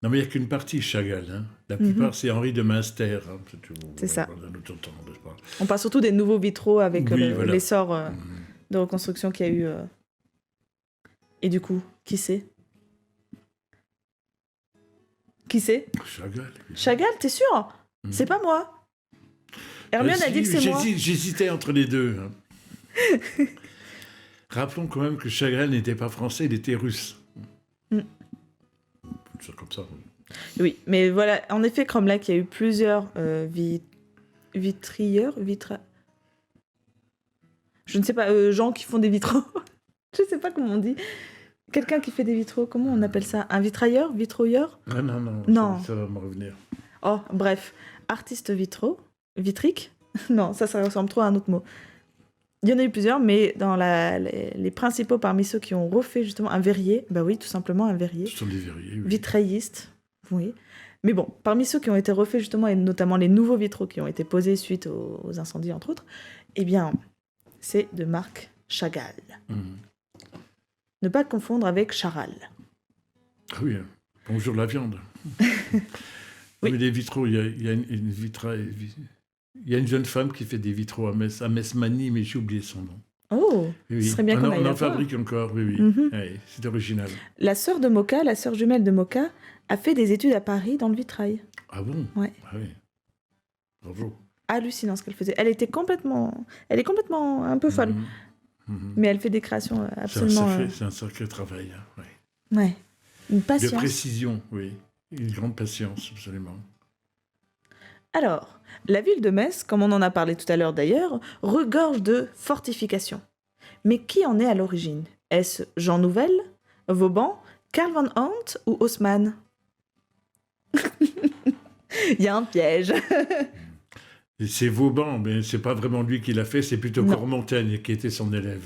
Non, mais il n'y a qu'une partie Chagall. Hein. La plupart, c'est Henri de Münster. Hein. C'est ça. Dans un autre temps, n'est-ce pas? On parle surtout des nouveaux vitraux avec Oui, voilà. l'essor de reconstruction qu'il y a eu. Et du coup, qui c'est? Qui c'est? Chagall. Oui. Chagall, t'es sûr? C'est pas moi. Hermione a dit que c'est moi. J'hésitais entre les deux. Hein. Rappelons quand même que Chagall n'était pas français, il était russe. C'est comme ça. Oui, mais voilà, en effet, Cromlech, il y a eu plusieurs vitrieurs, je ne sais pas, gens qui font des vitraux. Je ne sais pas comment on dit. Quelqu'un qui fait des vitraux, comment on appelle ça? Un vitrailleur? Vitroyeur? Ah non. Non. Ça va me revenir. Oh, bref. Artiste vitrique? Non, ça ressemble trop à un autre mot. Il y en a eu plusieurs, mais dans les principaux parmi ceux qui ont refait justement un verrier, bah oui, tout simplement un verrier. Ce sont des verriers, oui. Vitrailliste, oui. Mais bon, parmi ceux qui ont été refaits justement, et notamment les nouveaux vitraux qui ont été posés suite aux incendies, entre autres, eh bien, c'est de Marc Chagall. Ne pas confondre avec Charal. Ah oui, hein. Bonjour la viande. Oui. Mais les vitraux, il y a une jeune femme qui fait des vitraux à Metz-Mani, mais j'ai oublié son nom. Oh, Oui, ce serait bien qu'on aille on la en voir. fabrique encore, oui. Mhm. Ouais, c'est original. La sœur de Moka, la sœur jumelle de Moka, a fait des études à Paris dans le vitrail. Ah bon? Ouais. Ah oui. Bravo. Hallucinant ce qu'elle faisait. Elle est complètement un peu folle, Mhm. mais elle fait des créations absolument... C'est un sacré travail. Hein, ouais. Ouais, une De patience. précision, oui. Une grande patience, absolument. Alors, la ville de Metz, comme on en a parlé tout à l'heure d'ailleurs, regorge de fortifications. Mais qui en est à l'origine? Est-ce Jean Nouvel, Vauban, Karl von Hunt ou Haussmann? Il y a un piège. Et c'est Vauban, mais c'est pas vraiment lui qui l'a fait, c'est plutôt Non. Cormontaigne qui était son élève.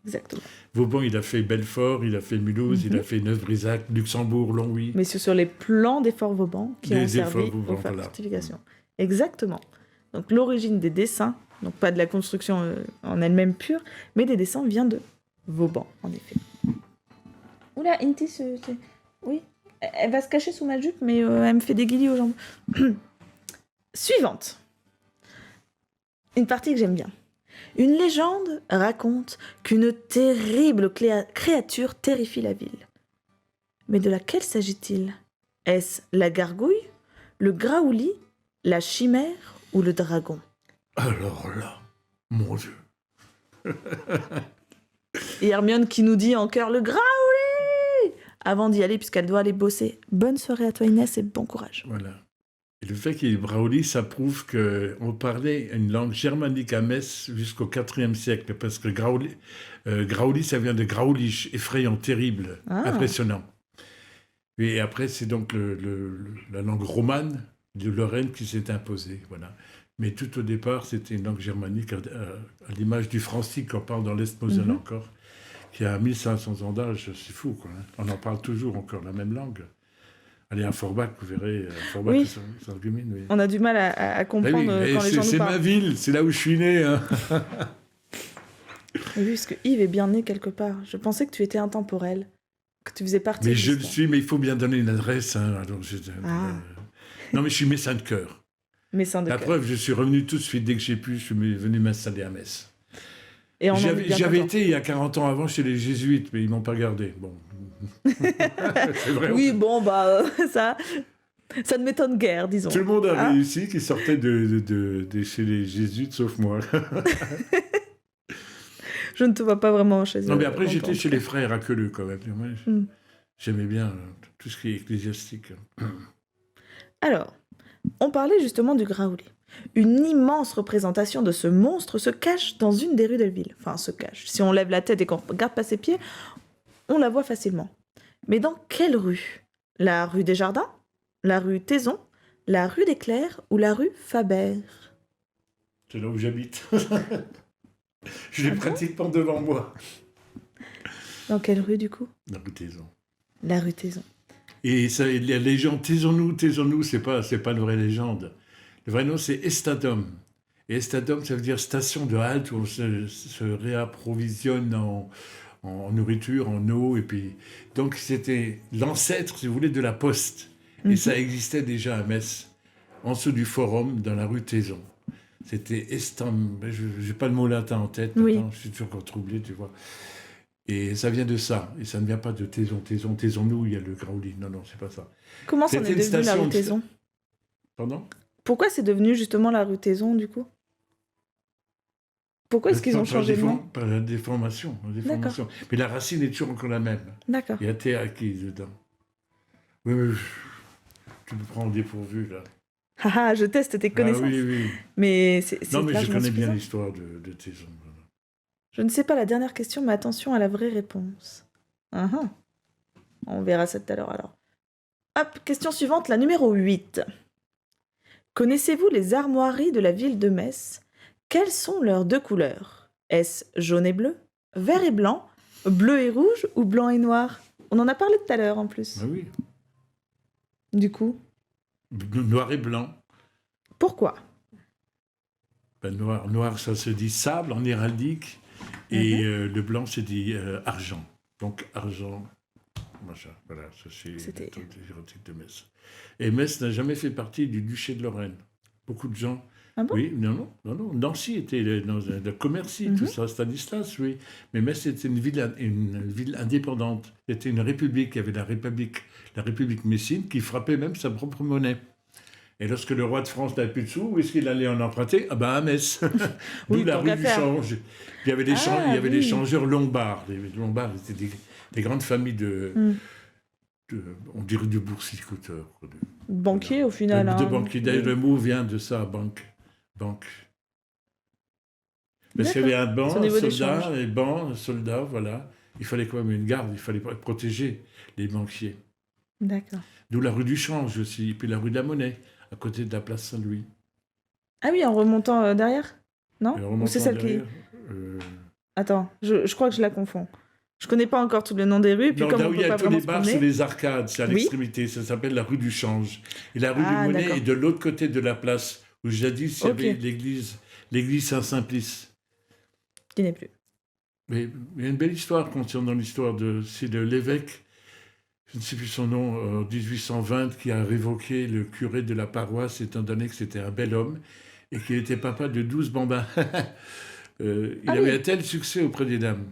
Exactement. Vauban, il a fait Belfort, il a fait Mulhouse, il a fait Neuf-Brisac, Luxembourg, Longwy. Mais c'est sur les plans des forts Vauban qui Des ont servi forts Vauban, aux voilà. fortifications. Exactement. Donc l'origine des dessins, donc pas de la construction en elle-même pure, mais des dessins vient de Vauban, en effet. Oula, Intis, oui, elle va se cacher sous ma jupe, mais elle me fait des guillis aux jambes. Suivante. Une partie que j'aime bien. Une légende raconte qu'une terrible créature terrifie la ville. Mais de laquelle s'agit-il? Est-ce la gargouille, le graouli, la chimère ou le dragon? Alors là, mon Dieu. Et Hermione qui nous dit en chœur le Graouli avant d'y aller puisqu'elle doit aller bosser. Bonne soirée à toi Inès et bon courage. Voilà. Et le fait qu'il y ait Brauli, ça prouve qu'on parlait une langue germanique à Metz jusqu'au IVe siècle, parce que Grauli, ça vient de Graulich, effrayant, terrible, impressionnant. Et après, c'est donc la langue romane de Lorraine qui s'est imposée. Voilà. Mais tout au départ, c'était une langue germanique à l'image du francique qu'on parle dans l'Est-Moselle encore, qui a 1500 ans d'âge, c'est fou, quoi. On en parle toujours encore, la même langue. Allez à Forbach, vous verrez, Forbach, Oui. ça argumine, oui. On a du mal à comprendre Ah oui, quand les gens nous c'est ma parlent. ville, c'est là où je suis né. Hein. Oui, parce que Yves est bien né quelque part. Je pensais que tu étais intemporel, que tu faisais partie Mais de je le l'histoire. suis, mais il faut bien donner une adresse. Hein. Alors, non, mais je suis messin de cœur. Messin de La cœur. preuve, je suis revenu tout de suite dès que j'ai pu, je suis venu m'installer à Metz. Et on en est bien J'avais content. été il y a 40 ans avant chez les Jésuites, mais ils m'ont pas gardé. Bon. C'est vrai. Oui, bon, bah, ça ne m'étonne guère, disons. Tout le monde a Ah. réussi qui sortait de chez les Jésuites, sauf moi. Je ne te vois pas vraiment chez eux. Non, mais après, longtemps, j'étais en chez tout les frères à Queuleux, quand même. Moi, j'aimais bien tout ce qui est ecclésiastique. cas. Alors, on parlait justement du Graouli. Une immense représentation de ce monstre se cache dans une des rues de la ville. Enfin, se cache. Si on lève la tête et qu'on regarde pas ses pieds, on la voit facilement. Mais dans quelle rue? La rue des Jardins? La rue Taison? La rue des Clercs? Ou la rue Faber? C'est là où j'habite. Je l'ai pratiquement devant moi. Dans quelle rue, du coup? La rue Taison. La rue Taison. Et ça, la légende, taisons-nous, c'est pas une vraie légende. Le vrai nom, c'est Estadom. Et Estadom, ça veut dire station de halte où on se réapprovisionne en nourriture, en eau. Et puis, donc, c'était l'ancêtre, si vous voulez, de la poste. Et ça existait déjà à Metz, en dessous du forum, dans la rue Taison. C'était Estam. Je n'ai pas le mot latin en tête. Oui. Maintenant, je suis toujours encore troublé, tu vois. Et ça vient de ça. Et ça ne vient pas de taisons-nous, il y a le Graouli. Non, c'est pas ça. Comment c'en est C'était une devenu la station rue de- Taison? Pardon? Pourquoi c'est devenu justement la rue Taison, du coup? Pourquoi est-ce qu'ils ont changé de nom? Par la déformation. Mais la racine est toujours encore la même. D'accord. Il y a T acquis dedans. Oui, mais tu me prends au dépourvu, là. Haha, je teste tes connaissances. Ah oui. Mais c'est Non, mais je largement connais bien suffisant. l'histoire de Taison. Voilà. Je ne sais pas la dernière question, mais attention à la vraie réponse. On verra ça tout à l'heure alors. Hop, question suivante, la numéro 8. Connaissez-vous les armoiries de la ville de Metz? Quelles sont leurs deux couleurs? Est-ce jaune et bleu, vert et blanc, bleu et rouge ou blanc et noir? On en a parlé tout à l'heure en plus. Ah oui. Du coup, Noir et blanc. pourquoi? Ben, noir, ça se dit sable en héraldique. Et le blanc, c'est dit argent. Donc, argent, machin. Voilà, ça c'est C'était- le truc érotique de Metz. Et Metz n'a jamais fait partie du duché de Lorraine. Beaucoup de gens... Ah bon? Oui, non. Nancy était dans le Commercy, tout ça, Stanislas, oui. Mais Metz était une ville indépendante. C'était une république. Il y avait la république messine, qui frappait même sa propre monnaie. Et lorsque le roi de France n'avait plus de sous, où est-ce qu'il allait en emprunter? Ah ben à Metz. D'où Oui, la tant rue qu'à du faire. change. Puis il y avait Ah, les oui. changeurs lombards. Les lombards étaient des grandes familles on dirait du boursicoteur. Banquier au final. De hein. banquier. D'ailleurs, le mot vient de ça, banque. Parce qu'il y avait un banc, C'est au niveau des soldat, changes. et banc, soldat, voilà. Il fallait quand même une garde, il fallait protéger les banquiers. D'accord. D'où la rue du Change aussi, et puis la rue de la Monnaie, à côté de la place Saint-Louis. Ah oui, en remontant derrière? Non? Et en Ou remontant c'est celle qui... derrière, Attends, je crois que je la confonds. Je connais pas encore tous les noms des rues, puis non, comme là on où il peut y pas a tous vraiment les se bars, c'est promener... les arcades, c'est à Oui. l'extrémité, ça s'appelle la rue du Change. Et la rue Ah, du Monnaie d'accord. est de l'autre côté de la place, où jadis il y Ok. avait l'église Saint-Simplice. Qui n'est plus. Mais il y a une belle histoire concernant l'histoire c'est de l'évêque, je ne sais plus son nom, en 1820, qui a révoqué le curé de la paroisse, étant donné que c'était un bel homme, et qu'il était papa de 12 bambins. Il Ah avait oui. un tel succès auprès des dames.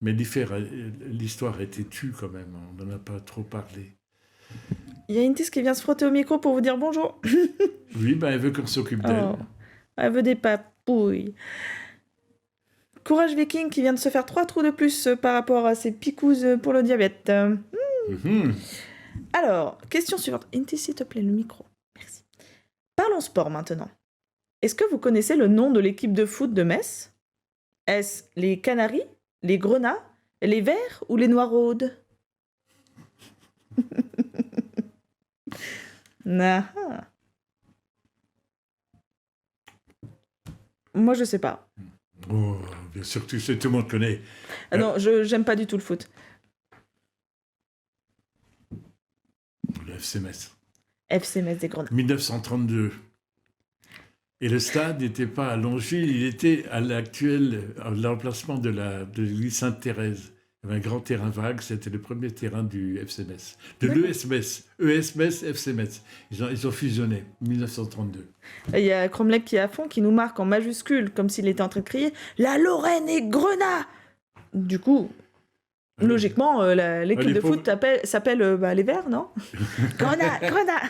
Mais l'histoire a été tue quand même, on n'en a pas trop parlé. Il y a Intis qui vient se frotter au micro pour vous dire bonjour. Oui, ben, elle veut qu'on s'occupe d'elle. Oh, elle veut des papouilles. Courage Viking qui vient de se faire 3 trous de plus par rapport à ses picouzes pour le diabète. Mhm. Alors, question suivante. Intis, s'il te plaît, le micro. Merci. Parlons sport maintenant. Est-ce que vous connaissez le nom de l'équipe de foot de Metz? Est-ce les Canaries, les Grenats, les Verts ou les Noiraudes? Ah. Moi, je sais pas. Oh, bien sûr que tu sais, tout le monde connaît. Ah non, j'aime pas du tout le foot. Le FC Metz. FC Metz des Grenats. 1932. Et le stade n'était pas à Longeville, il était à l'emplacement de l'église Sainte-Thérèse. Il y avait un grand terrain vague, c'était le premier terrain du FC Metz. De l'ES Metz. ES Metz, FC Metz. Ils ont fusionné, 1932. Il y a Cromlech qui est à fond, qui nous marque en majuscule, comme s'il était en train de crier « La Lorraine est Grenat !» Du coup, logiquement, l'équipe les de pauvres- foot s'appelle les Verts, non? Grenat, Grenat.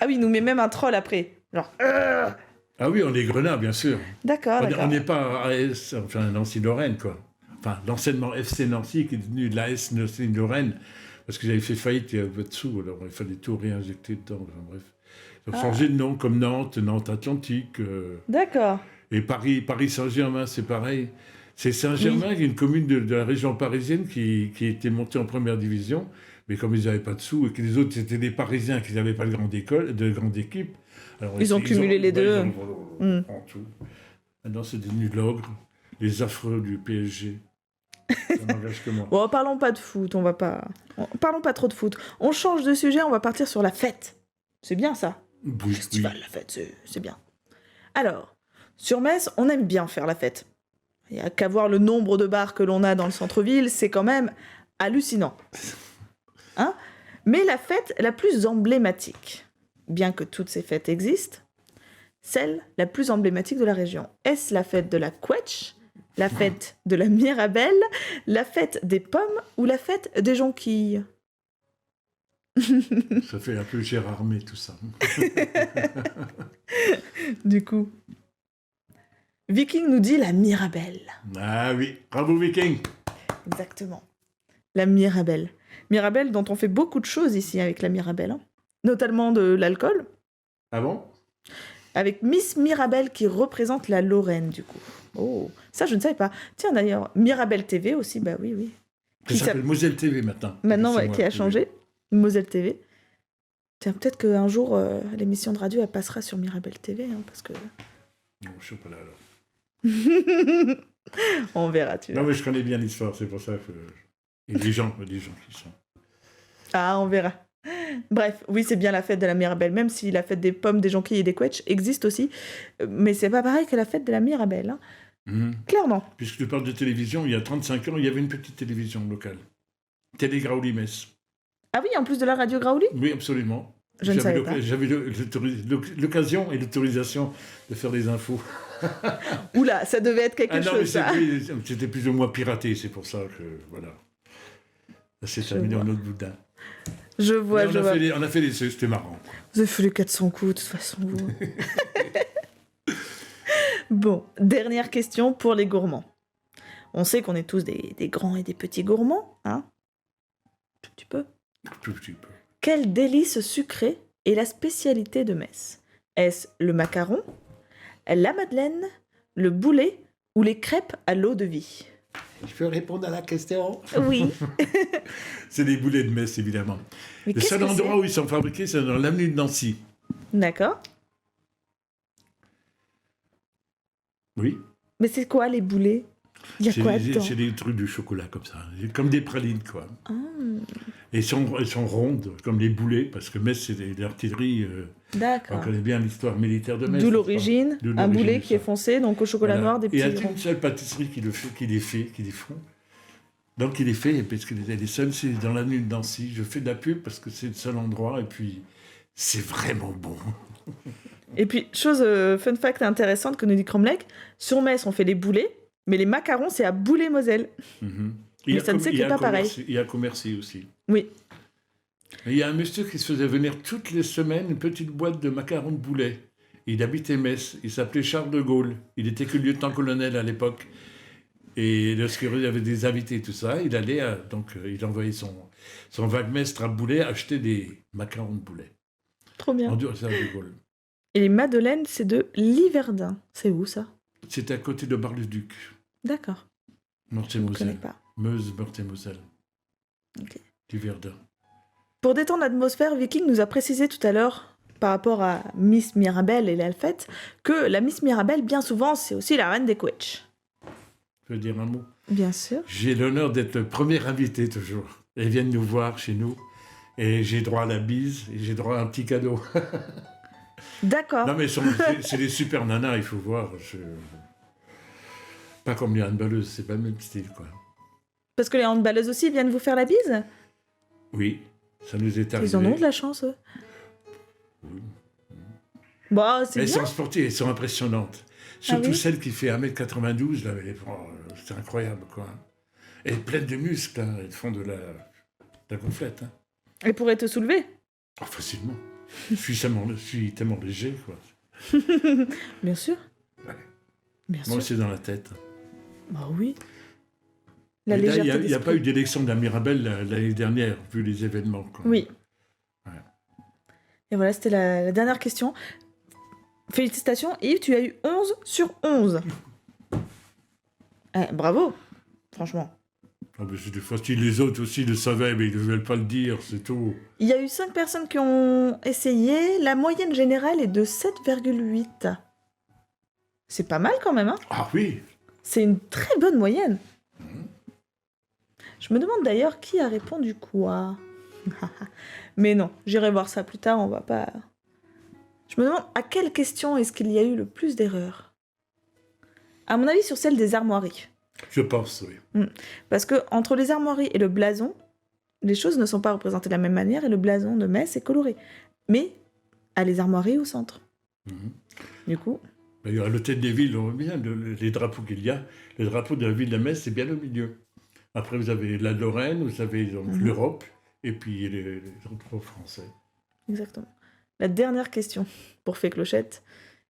Ah oui, il nous met même un troll après. Genre, Ah oui, on est Grenat, bien sûr. d'accord, On d'accord. n'est pas AS, enfin Nancy-Lorraine, quoi. Enfin, l'anciennement FC Nancy, qui est devenu de l'AS Nancy-Lorraine, parce qu'ils avaient fait faillite il y a un peu de sous, alors il fallait tout réinjecter dedans. Enfin, bref. Ils ont changé de nom, comme Nantes, Nantes Atlantique. D'accord. Et Paris Saint-Germain, c'est pareil. C'est Saint-Germain, qui est une commune de la région parisienne qui était montée en première division, mais comme ils n'avaient pas de sous et que les autres c'était des Parisiens qui n'avaient pas de grande équipe, alors Ils ont cumulé les deux. En tout. Maintenant, c'est devenu l'ogre, les affreux du PSG. Ça n'engage que moi. Bon, parlons pas de foot, parlons pas trop de foot. On change de sujet, on va partir sur la fête. C'est bien ça. Oui, Festival, la fête, c'est bien. Alors, sur Metz, on aime bien faire la fête. Il n'y a qu'à voir le nombre de bars que l'on a dans le centre-ville, c'est quand même hallucinant. Hein? Mais la fête la plus emblématique, bien que toutes ces fêtes existent, celle la plus emblématique de la région. Est-ce la fête de la Quetch, la fête de la Mirabelle, la fête des pommes ou la fête des jonquilles? Ça fait un peu Gérard May, tout ça. Du coup, Viking nous dit la Mirabelle. Ah oui, bravo Viking. Exactement. La Mirabelle. Mirabelle dont on fait beaucoup de choses ici avec la Mirabelle. Hein. Notamment de l'alcool. Ah bon? Avec Miss Mirabelle qui représente la Lorraine, du coup. Oh, ça je ne savais pas. Tiens d'ailleurs, Mirabelle TV aussi, bah oui, oui. Ça s'appelle Moselle TV maintenant. Maintenant, C'est ouais, moi qui a qui- changé. Moselle TV. Tiens, peut-être qu'un jour, l'émission de radio, elle passera sur Mirabelle TV, hein, parce que... Non, je ne suis pas là alors. On verra, tu Non, vois. mais je connais bien l'histoire, c'est pour ça que... Il y a des gens qui sont... Ah, on verra. Bref, oui, c'est bien la fête de la Mirabelle, même si la fête des pommes, des jonquilles et des quetches existe aussi. Mais c'est pas pareil que la fête de la Mirabelle, hein. Mhm. Clairement. Puisque tu parles de télévision, il y a 35 ans, il y avait une petite télévision locale. Télé Graouli-Metz. Ah oui, en plus de la radio Graouli? Oui, absolument. Je ne savais pas. J'avais l'occasion et l'autorisation de faire des infos. Oula, ça devait être quelque Ah non, mais chose, ça. c'était plus ou moins piraté, c'est pour ça que, voilà. Ça s'est terminé vois. en autre boudin. Je vois, Mais je vois. on a fait les c'était marrant. Vous avez fait les 400 coups, de toute façon, vous. Bon, dernière question pour les gourmands. On sait qu'on est tous des grands et des petits gourmands, hein? Un petit peu. Tout petit peu. Quel délice sucré est la spécialité de Metz? Est-ce le macaron, la madeleine, le boulet ou les crêpes à l'eau de vie? Je peux répondre à la question? Oui. C'est les boulets de Metz, évidemment. Mais Le qu'est-ce seul que endroit où ils sont fabriqués, c'est dans l'avenue de Nancy. c'est? D'accord. Oui. Mais c'est quoi les boulets? Il y a quoi dedans? C'est des trucs du chocolat comme ça. Comme des pralines, quoi. Ah, Et elles sont rondes, comme les boulets, parce que Metz, c'est de l'artillerie. On d'accord. connaît bien l'histoire militaire de Metz. D'où n'est-ce pas? l'origine, D'où un l'origine boulet de qui est ça. foncé, donc au chocolat Voilà. noir, des Et il n'y a petits ronds. qu'une seule pâtisserie qui les font. Donc il les fait, parce qu'il est les seuls, c'est dans l'avenue de Nancy. Je fais de la pub parce que c'est le seul endroit, et puis c'est vraiment bon. Et puis, chose fun fact intéressante que nous dit Cromlech, sur Metz, on fait les boulets, mais les macarons, c'est à Boulay-Moselle. Mhm. Mais ça ne s'écrit pas pareil. Il y a Commercy aussi. Oui. Il y a un monsieur qui se faisait venir toutes les semaines une petite boîte de macarons de boulet. Il habitait Metz. Il s'appelait Charles de Gaulle. Il était que lieutenant-colonel à l'époque. Et lorsqu'il y avait des invités et tout ça, il allait, il envoyait son vaguemestre à Boulet acheter des macarons de boulet. Trop bien. En dehors de Charles de Gaulle. Et les madeleines, c'est de Liverdun. C'est où ça? C'était à côté de Bar-le-Duc. D'accord. Je ne connais Meurthe-et-Moselle. pas. Meuse, Meurthe-et-Moselle. Ok. Du Verdun. Pour détendre l'atmosphère, Viking nous a précisé tout à l'heure, par rapport à Miss Mirabelle et l'Alfette, que la Miss Mirabelle, bien souvent, c'est aussi la reine des Quetch. Je veux dire un mot. Bien sûr. J'ai l'honneur d'être le premier invité toujours. Elles viennent nous voir chez nous. Et j'ai droit à la bise et j'ai droit à un petit cadeau. D'accord. Non mais c'est des super nanas, il faut voir. Pas comme les handballeuses, c'est pas le même style quoi. Parce que les handballeuses aussi viennent vous faire la bise? Oui, ça nous est arrivé. Ils en ont de la chance, eux. Oui. Bah, c'est Elles bien. sont sportives, elles sont impressionnantes. Surtout oui celle qui fait 1m92, là, c'est incroyable quoi. Elle est pleine de muscles, hein. Elles font de la gonflette. Hein. Elles pourraient te soulever. Oh, facilement. Je suis tellement léger quoi. Bien sûr. Ouais. Bien Moi sûr. c'est dans la tête. Bah oui. La Mais là, légèreté il n'y a d'esprit. pas eu d'élection de la Mirabelle l'année dernière, vu les événements. Quoi. Oui. Ouais. Et voilà, c'était la dernière question. Félicitations, Yves, tu as eu 11 sur 11. Bravo, franchement. Ah, mais c'est des fois, si les autres aussi le savaient, mais ils ne veulent pas le dire, c'est tout. Il y a eu 5 personnes qui ont essayé. La moyenne générale est de 7,8. C'est pas mal quand même, hein? Ah oui. C'est une très bonne moyenne. Je me demande d'ailleurs qui a répondu quoi. Mais non, j'irai voir ça plus tard, on va pas... Je me demande à quelle question est-ce qu'il y a eu le plus d'erreurs. À mon avis, sur celle des armoiries. Je pense, oui. Parce que entre les armoiries et le blason, les choses ne sont pas représentées de la même manière et le blason de Metz est coloré. Mais à les armoiries au centre. Mhm. Du coup, D'ailleurs, à l'hôtel des villes, on voit bien les drapeaux qu'il y a. Le drapeau de la ville de Metz, c'est bien au milieu. Après, vous avez la Lorraine, vous avez donc l'Europe, et puis les drapeaux français. exactement. La dernière question pour Fée Clochette.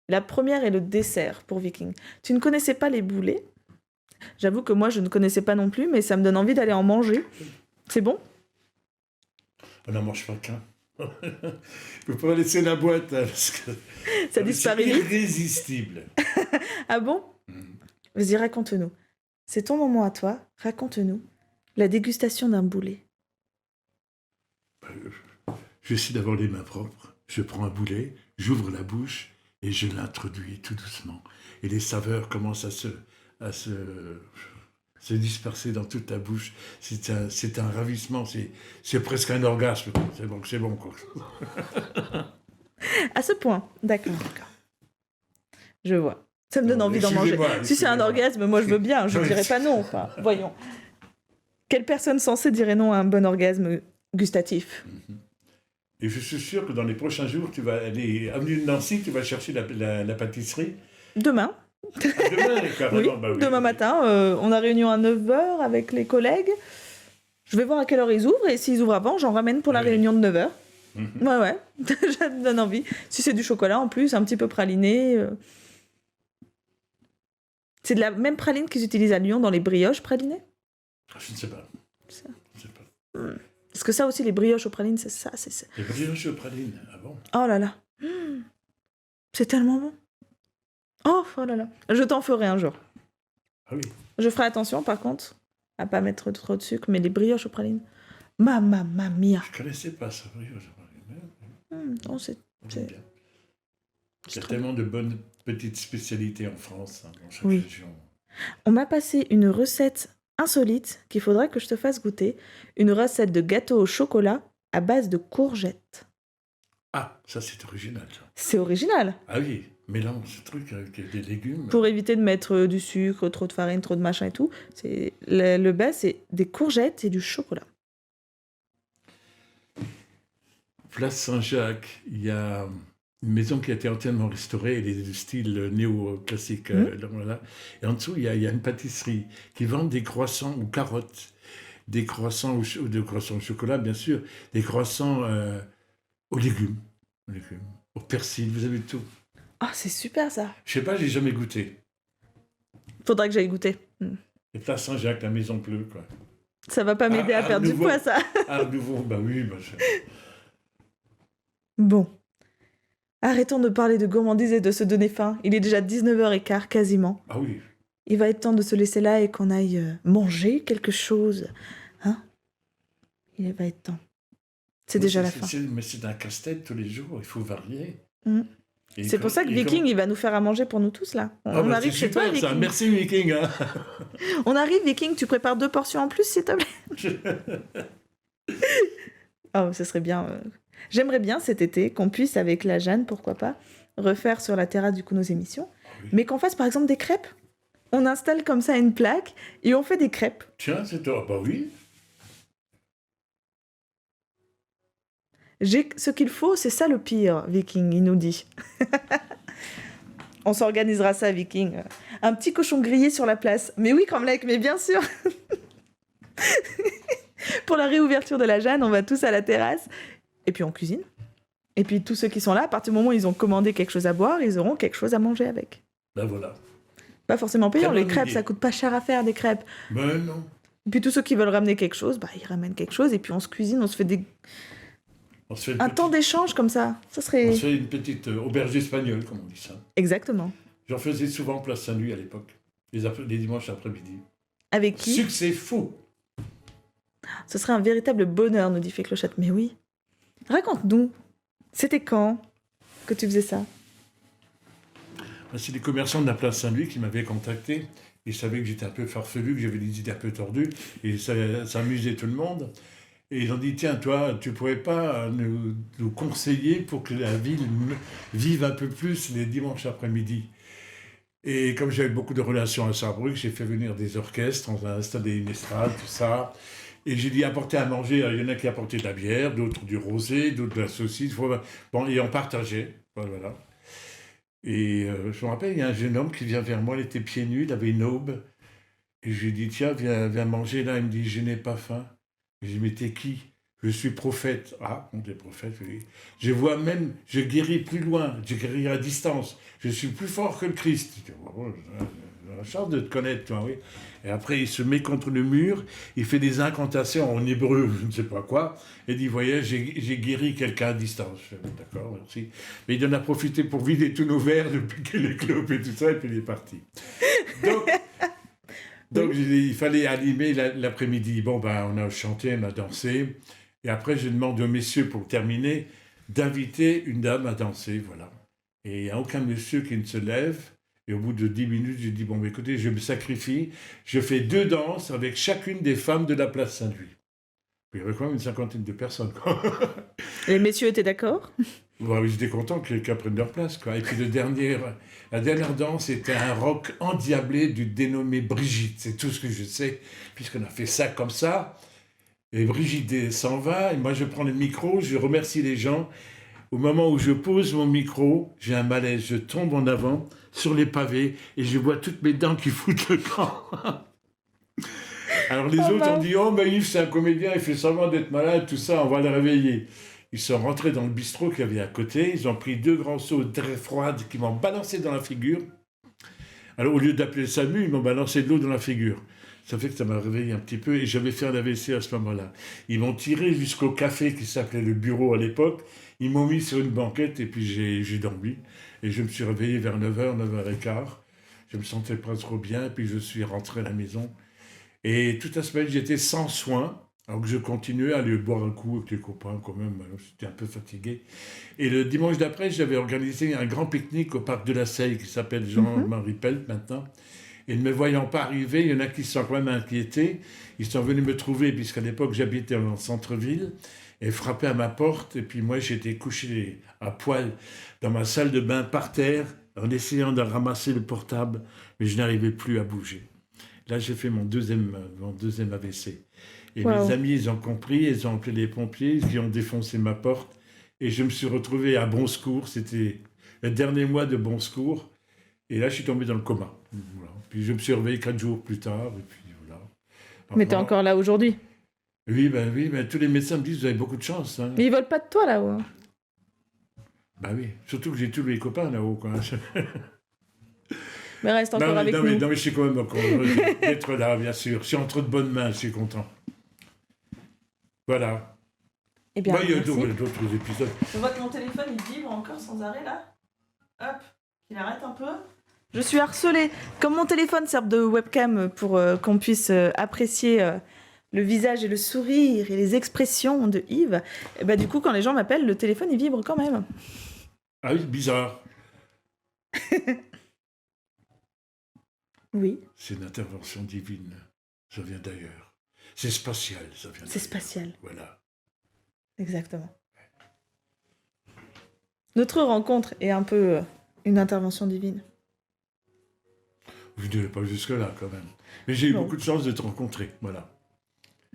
La première est le dessert pour Viking. Tu ne connaissais pas les boulets. J'avoue que moi, je ne connaissais pas non plus, mais ça me donne envie d'aller en manger. C'est bon? On n'en mange pas qu'un. Il ne faut pas laisser la boîte, hein, parce que Ça disparaît c'est vite. irrésistible. Ah bon? Mhm. Vas-y, raconte-nous. C'est ton moment à toi. Raconte-nous la dégustation d'un boulet. J'essaie d'avoir les mains propres. Je prends un boulet, j'ouvre la bouche et je l'introduis tout doucement. Et les saveurs commencent à se disperser dans toute ta bouche. C'est un ravissement, c'est presque un orgasme. C'est bon quoi. À ce point. D'accord. Je vois. Ça me donne envie d'en manger. Excusez-moi, Si c'est un excusez-moi. orgasme, moi je veux bien. Je Oui. dirais pas non. Enfin, voyons. Quelle personne censée dirait non à un bon orgasme gustatif? Et je suis sûr que dans les prochains jours, tu vas aller avenue de Nancy, tu vas chercher la pâtisserie. Demain. Ah, demain, carrément. Oui, Bah oui. demain matin. On a réunion à 9h avec les collègues. Je vais voir à quelle heure ils ouvrent. Et s'ils ouvrent avant, j'en ramène pour la Oui. réunion de 9h. Mhm. Ouais. Ça me donne envie. Si c'est du chocolat en plus, un petit peu praliné. C'est de la même praline qu'ils utilisent à Lyon dans les brioches pralinées? Je ne sais pas. Ça. Je ne sais pas. Parce que ça aussi, les brioches aux pralines, c'est ça. C'est... Les brioches aux pralines, ah bon? Oh là là. C'est tellement bon. Oh là là. Je t'en ferai un jour. Ah oui. Je ferai attention, par contre, à pas mettre trop de sucre, mais les brioches aux pralines. Mamma mia. Je ne connaissais pas ça, brioche aux pralines. Non, c'est... J'aime bien. Il y a trop tellement de bonnes petites spécialités en France, hein, dans chaque Oui. région. On m'a passé une recette insolite qu'il faudrait que je te fasse goûter. Une recette de gâteau au chocolat à base de courgettes. Ah, ça c'est original, ça. C'est original. Ah oui, mélange ce truc avec des légumes. Pour éviter de mettre du sucre, trop de farine, trop de machin et tout. C'est... Le base, c'est des courgettes et du chocolat. Place Saint-Jacques, il y a une maison qui a été entièrement restaurée, elle est du style néo-classique. Voilà. Et en dessous, il y a une pâtisserie qui vend des croissants aux carottes, des croissants, des croissants au chocolat, bien sûr, des croissants aux légumes, au persil, vous avez tout. Ah, c'est super ça. Je sais pas, j'ai jamais goûté. Faudra que j'aille goûter. Et place Saint-Jacques, la maison bleue, quoi. Ça va pas m'aider à perdre du nouveau. poids, ça. Ah, nouveau, bah oui, Bon. Arrêtons de parler de gourmandise et de se donner faim. Il est déjà 19h15 quasiment. Ah oui. Il va être temps de se laisser là et qu'on aille manger quelque chose. Hein? Il va être temps. C'est déjà la fin. Mais c'est un casse-tête tous les jours, il faut varier. Et C'est pour ça que Viking, il va nous faire à manger pour nous tous, là. On arrive chez toi, Viking. Merci, Viking. Hein. On arrive, Viking, tu prépares 2 portions en plus, s'il te plaît. Oh, ce serait bien. J'aimerais bien cet été qu'on puisse, avec la Jeanne, pourquoi pas, refaire sur la terrasse du coup nos émissions, mais qu'on fasse par exemple des crêpes. On installe comme ça une plaque et on fait des crêpes. Tiens, c'est toi. Bah oui. J'ai ce qu'il faut, c'est ça le pire, Viking, il nous dit. On s'organisera ça, Viking. Un petit cochon grillé sur la place. Mais oui, Cromlech, mais bien sûr. Pour la réouverture de la Jeanne, on va tous à la terrasse. Et puis on cuisine. Et puis tous ceux qui sont là, à partir du moment où ils ont commandé quelque chose à boire, ils auront quelque chose à manger avec. Ben voilà. Pas forcément payant. Les crêpes, idée. ça coûte pas cher à faire, des crêpes. Ben non. Et puis tous ceux qui veulent ramener quelque chose, bah, ils ramènent quelque chose. Et puis on se cuisine, on se fait un temps d'échange comme ça. Ça serait... On se fait une petite auberge espagnole, comme on dit ça. Exactement. J'en faisais souvent place Saint-Louis à l'époque, les dimanches après-midi. Avec qui? Succès fou. Ce serait un véritable bonheur, nous dit Fée Clochette. Mais oui. Raconte-nous. C'était quand que tu faisais ça? C'est les commerçants de la place Saint-Louis qui m'avaient contacté. Ils savaient que j'étais un peu farfelu, que j'avais des idées un peu tordues. Et ça amusait tout le monde. Et ils ont dit, tiens, toi, tu pourrais pas nous conseiller pour que la ville vive un peu plus les dimanches après-midi. Et comme j'avais beaucoup de relations à Sarrebruck, j'ai fait venir des orchestres, on a installé une estrade, tout ça. Et j'ai dit apporter à manger, il y en a qui apportaient de la bière, d'autres du rosé, d'autres de la saucisse. Bon, et on partageait. Voilà. Et je me rappelle, il y a un jeune homme qui vient vers moi, il était pieds nus, il avait une aube. Et je lui ai dit, tiens, viens manger là. Il me dit, je n'ai pas faim. Et je lui ai dit, mais t'es qui? Je suis prophète. Ah, on est prophète, oui. Je vois même, je guéris plus loin, je guéris à distance. Je suis plus fort que le Christ. Je dis, oh, j'ai la chance de te connaître, toi, oui. Et après, il se met contre le mur, il fait des incantations en hébreu, je ne sais pas quoi, et il dit, voyez, j'ai guéri quelqu'un à distance. Je dis, d'accord, merci. Mais il en a profité pour vider tous nos verres, de piquer les clopes et tout ça, et puis il est parti. Donc il fallait animer l'après-midi. Bon, ben, on a chanté, on a dansé. Et après, je demande aux messieurs, pour terminer, d'inviter une dame à danser, voilà. Et il n'y a aucun monsieur qui ne se lève. Et au bout de 10 minutes, j'ai dit, bon, écoutez, je me sacrifie. Je fais 2 danses avec chacune des femmes de la place Saint-Louis. Il y avait quand même une 50aine de personnes, quoi. Les messieurs étaient d'accord? Bon, j'étais content qu'elles prennent leur place, quoi. Et puis la dernière danse était un rock endiablé du dénommé Brigitte. C'est tout ce que je sais, puisqu'on a fait ça comme ça. Et Brigitte s'en va, et moi je prends le micro, je remercie les gens. Au moment où je pose mon micro, j'ai un malaise, je tombe en avant sur les pavés et je vois toutes mes dents qui foutent le camp. Alors les autres ont dit, oh mais Yves c'est un comédien, il fait semblant d'être malade, tout ça, on va le réveiller. Ils sont rentrés dans le bistrot qu'il y avait à côté, ils ont pris 2 grands seaux très froides qui m'ont balancé dans la figure. Alors au lieu d'appeler SAMU, ils m'ont balancé de l'eau dans la figure. Ça fait que ça m'a réveillé un petit peu et j'avais fait un AVC à ce moment-là. Ils m'ont tiré jusqu'au café qui s'appelait le bureau à l'époque. Ils m'ont mis sur une banquette et puis j'ai dormi. Et je me suis réveillé vers 9h, 9h15. Je me sentais pas trop bien et puis je suis rentré à la maison. Et toute la semaine, j'étais sans soins. Alors que je continuais à aller boire un coup avec les copains quand même. J'étais un peu fatigué. Et le dimanche d'après, j'avais organisé un grand pique-nique au parc de la Seille qui s'appelle Jean-Marie Pelt maintenant. Et ne me voyant pas arriver, il y en a qui se sont quand même inquiétés. Ils sont venus me trouver, puisqu'à l'époque, j'habitais en centre-ville, et frappaient à ma porte. Et puis moi, j'étais couché à poil dans ma salle de bain par terre, en essayant de ramasser le portable, mais je n'arrivais plus à bouger. Là, j'ai fait mon deuxième AVC. Et mes amis, ils ont compris, ils ont appelé les pompiers, ils ont défoncé ma porte. Et je me suis retrouvé à Bon Secours. C'était le dernier mois de Bon Secours. Et là, je suis tombé dans le coma. Voilà. Puis je me suis réveillé 4 jours plus tard. Et puis voilà. Mais t'es encore là aujourd'hui? Oui, tous les médecins me disent vous avez beaucoup de chance. Hein. Mais ils veulent pas de toi là-haut. Hein. Bah oui, surtout que j'ai tous mes copains là-haut. Quoi. Mais reste encore avec nous. Non, mais je suis quand même encore heureux d'être là, bien sûr. Je suis entre de bonnes mains, je suis content. Voilà. Eh bien, Il y a merci. d'autres épisodes. Je vois que mon téléphone il vibre encore sans arrêt là. Hop, il arrête un peu. Je suis harcelée. Comme mon téléphone sert de webcam pour qu'on puisse apprécier le visage et le sourire et les expressions de Yves, et bah, du coup, quand les gens m'appellent, le téléphone il vibre quand même. Ah oui, bizarre. Oui, C'est une intervention divine. Ça vient d'ailleurs. C'est spatial, ça vient c'est d'ailleurs. spatial. Voilà. Exactement. Notre rencontre est un peu une intervention divine. Je ne dirais pas jusque-là, quand même. Mais j'ai eu Non. beaucoup de chance de te rencontrer, voilà.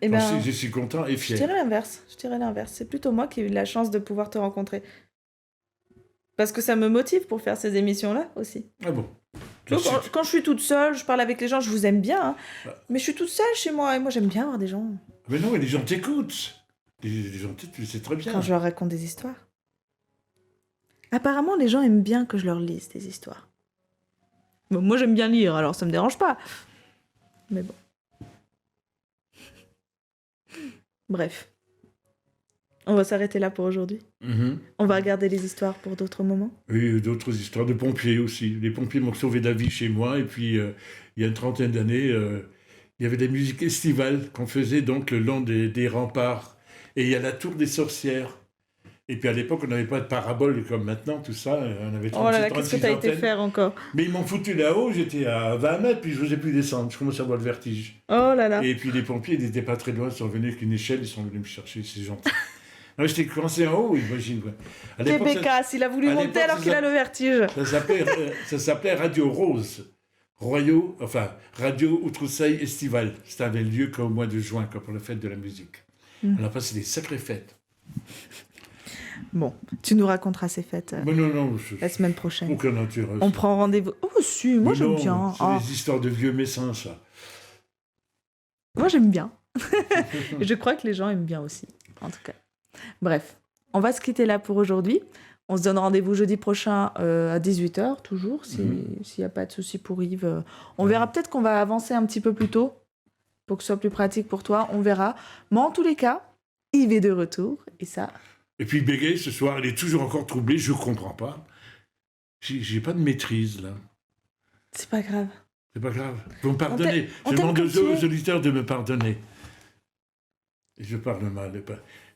Eh ben, Je suis content et je fier. dirais l'inverse. Je dirais l'inverse. C'est plutôt moi qui ai eu la chance de pouvoir te rencontrer. Parce que ça me motive pour faire ces émissions-là aussi. Ah bon. Tu vois, Merci. quand je suis toute seule, je parle avec les gens, je vous aime bien. Hein, Ah. mais je suis toute seule chez moi et moi j'aime bien avoir des gens. Mais non, mais les gens t'écoutent. Les gens t'écoutent, c'est très bien. Quand je leur raconte des histoires. Apparemment, les gens aiment bien que je leur lise des histoires. Bon, moi j'aime bien lire, alors ça me dérange pas. Mais bon. Bref. On va s'arrêter là pour aujourd'hui. Mhm. On va regarder les histoires pour d'autres moments. Oui, d'autres histoires de pompiers aussi. Les pompiers m'ont sauvé la vie chez moi. Et puis, il y a une trentaine d'années, il y avait des musiques estivales qu'on faisait donc le long des remparts. Et il y a la tour des sorcières. Et puis à l'époque, on n'avait pas de parabole comme maintenant, tout ça. On avait 36, Oh là là, qu'est-ce que 36 t'as été antennes. faire encore? Mais ils m'ont foutu là-haut, j'étais à 20 mètres, puis je n'osais plus descendre. Je commençais à avoir le vertige. Oh là là. Et puis les pompiers, ils n'étaient pas très loin, ils sont venus avec une échelle, ils sont venus me chercher, c'est gentil. Non, j'étais coincé en haut, imagine. Ouais. À l'époque, Bécasse, il a voulu à monter l'époque, alors qu'il a le vertige. ça s'appelait Radio Rose. Radio Outresailles Estival. C'était un lieu qu'au mois de juin, comme pour la fête de la musique. On a passé des sacrées fêtes. Bon, tu nous raconteras ces fêtes Mais non, la semaine prochaine. aucun intérêt. On prend rendez-vous. Oh, si, moi Mais j'aime non, bien. C'est Oh, des histoires de vieux messins, ça. moi j'aime bien. Et je crois que les gens aiment bien aussi, en tout cas. Bref, on va se quitter là pour aujourd'hui. On se donne rendez-vous jeudi prochain à 18h, toujours, s'il n'y a pas de souci pour Yves. On verra peut-être qu'on va avancer un petit peu plus tôt, pour que ce soit plus pratique pour toi, on verra. Mais en tous les cas, Yves est de retour, et ça... Et puis Bégaye, ce soir, elle est toujours encore troublée, je comprends pas. J'ai pas de maîtrise, là. C'est pas grave. C'est pas grave. Vous me pardonnez. on Je t'aime demande comme tu aux es. auditeurs de me pardonner. Et je parle mal.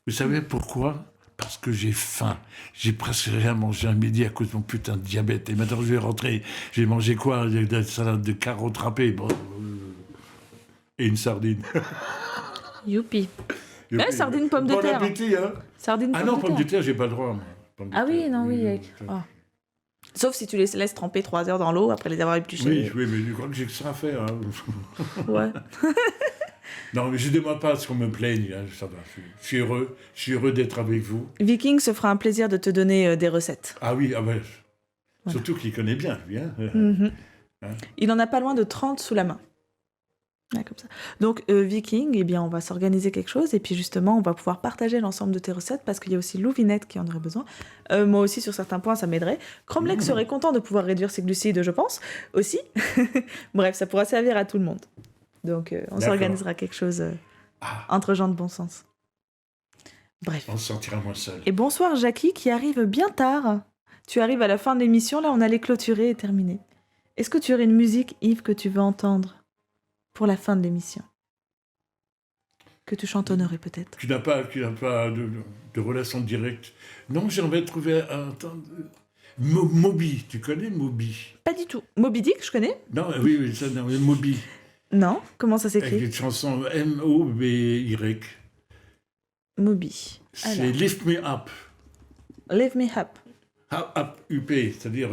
Vous savez pourquoi? Parce que j'ai faim. J'ai presque rien mangé à midi à cause de mon putain de diabète. Et maintenant, je vais rentrer. J'ai mangé quoi? Une salade de carottes râpées. Bon, et une sardine. Youpi. sardine, pomme de Bon terre. appétit, hein? Sardine, Ah non, pomme de terre, j'ai pas le droit, moi. Pomme de Ah oui, terre. non, oui. Avec... oh. Sauf si tu les laisses tremper 3 heures dans l'eau après les avoir épluchés. Oui, mais je crois que j'ai que ça à faire. Hein. Ouais. Non, mais je ne demande pas à ce qu'on me plaigne. Hein, ça va. Je suis heureux. Je suis heureux d'être avec vous. Viking se fera un plaisir de te donner des recettes. Ah oui, ah ben, Voilà. surtout qu'il connaît bien, lui. Hein. Mhm. Hein. Il en a pas loin de 30 sous la main. Ouais, comme ça. Donc, Viking, eh bien, on va s'organiser quelque chose et puis justement, on va pouvoir partager l'ensemble de tes recettes parce qu'il y a aussi Louvinette qui en aurait besoin. Moi aussi, sur certains points, ça m'aiderait. Cromlech serait content de pouvoir réduire ses glucides, je pense, aussi. Bref, ça pourra servir à tout le monde. Donc, on D'accord. s'organisera quelque chose entre gens de bon sens. Bref. On se sentira moins seul. Et bonsoir Jackie qui arrive bien tard. Tu arrives à la fin de l'émission, là on allait clôturer et terminer. Est-ce que tu aurais une musique, Yves, que tu veux entendre pour la fin de l'émission? Que tu chantonnerais peut-être? Tu n'as pas de relation directe. Non, j'aimerais trouver un temps... Moby, tu connais Moby? Pas du tout. Moby Dick, je connais? Non, oui, ça, non, mais Moby. Non. Comment ça Avec s'écrit? une chanson M-O-B-Y. Moby. C'est Alors. Lift Me Up. Lift Me Up. Up, UP, c'est-à-dire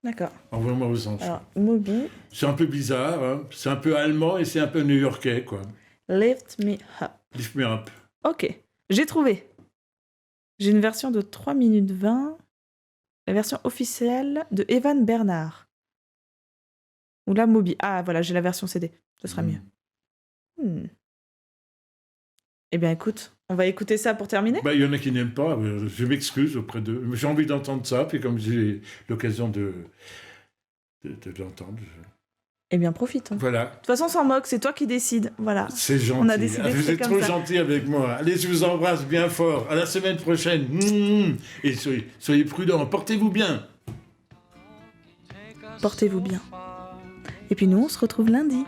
D'accord. envoie-moi aux anges. Alors, Moby, C'est un peu bizarre, hein. C'est un peu allemand et c'est un peu new-yorkais, quoi. Lift Me Up. Lift Me Up. Ok. J'ai trouvé. J'ai une version de 3 minutes 20. La version officielle de Evan Bernard. Ou là, Moby. Ah, voilà, j'ai la version CD. Ce sera mieux. Eh bien, écoute, on va écouter ça pour terminer. Bah, il y en a qui n'aiment pas, je m'excuse auprès d'eux. J'ai envie d'entendre ça, puis comme j'ai l'occasion de l'entendre. Eh bien, profitons. Voilà, De toute façon, on s'en moque, c'est toi qui décides. Voilà. c'est gentil. On a décidé que Vous c'était êtes comme trop ça. gentil avec moi. Allez, je vous embrasse bien fort. À la semaine prochaine. Et soyez prudents, portez-vous bien. Portez-vous bien. Et puis nous, on se retrouve lundi.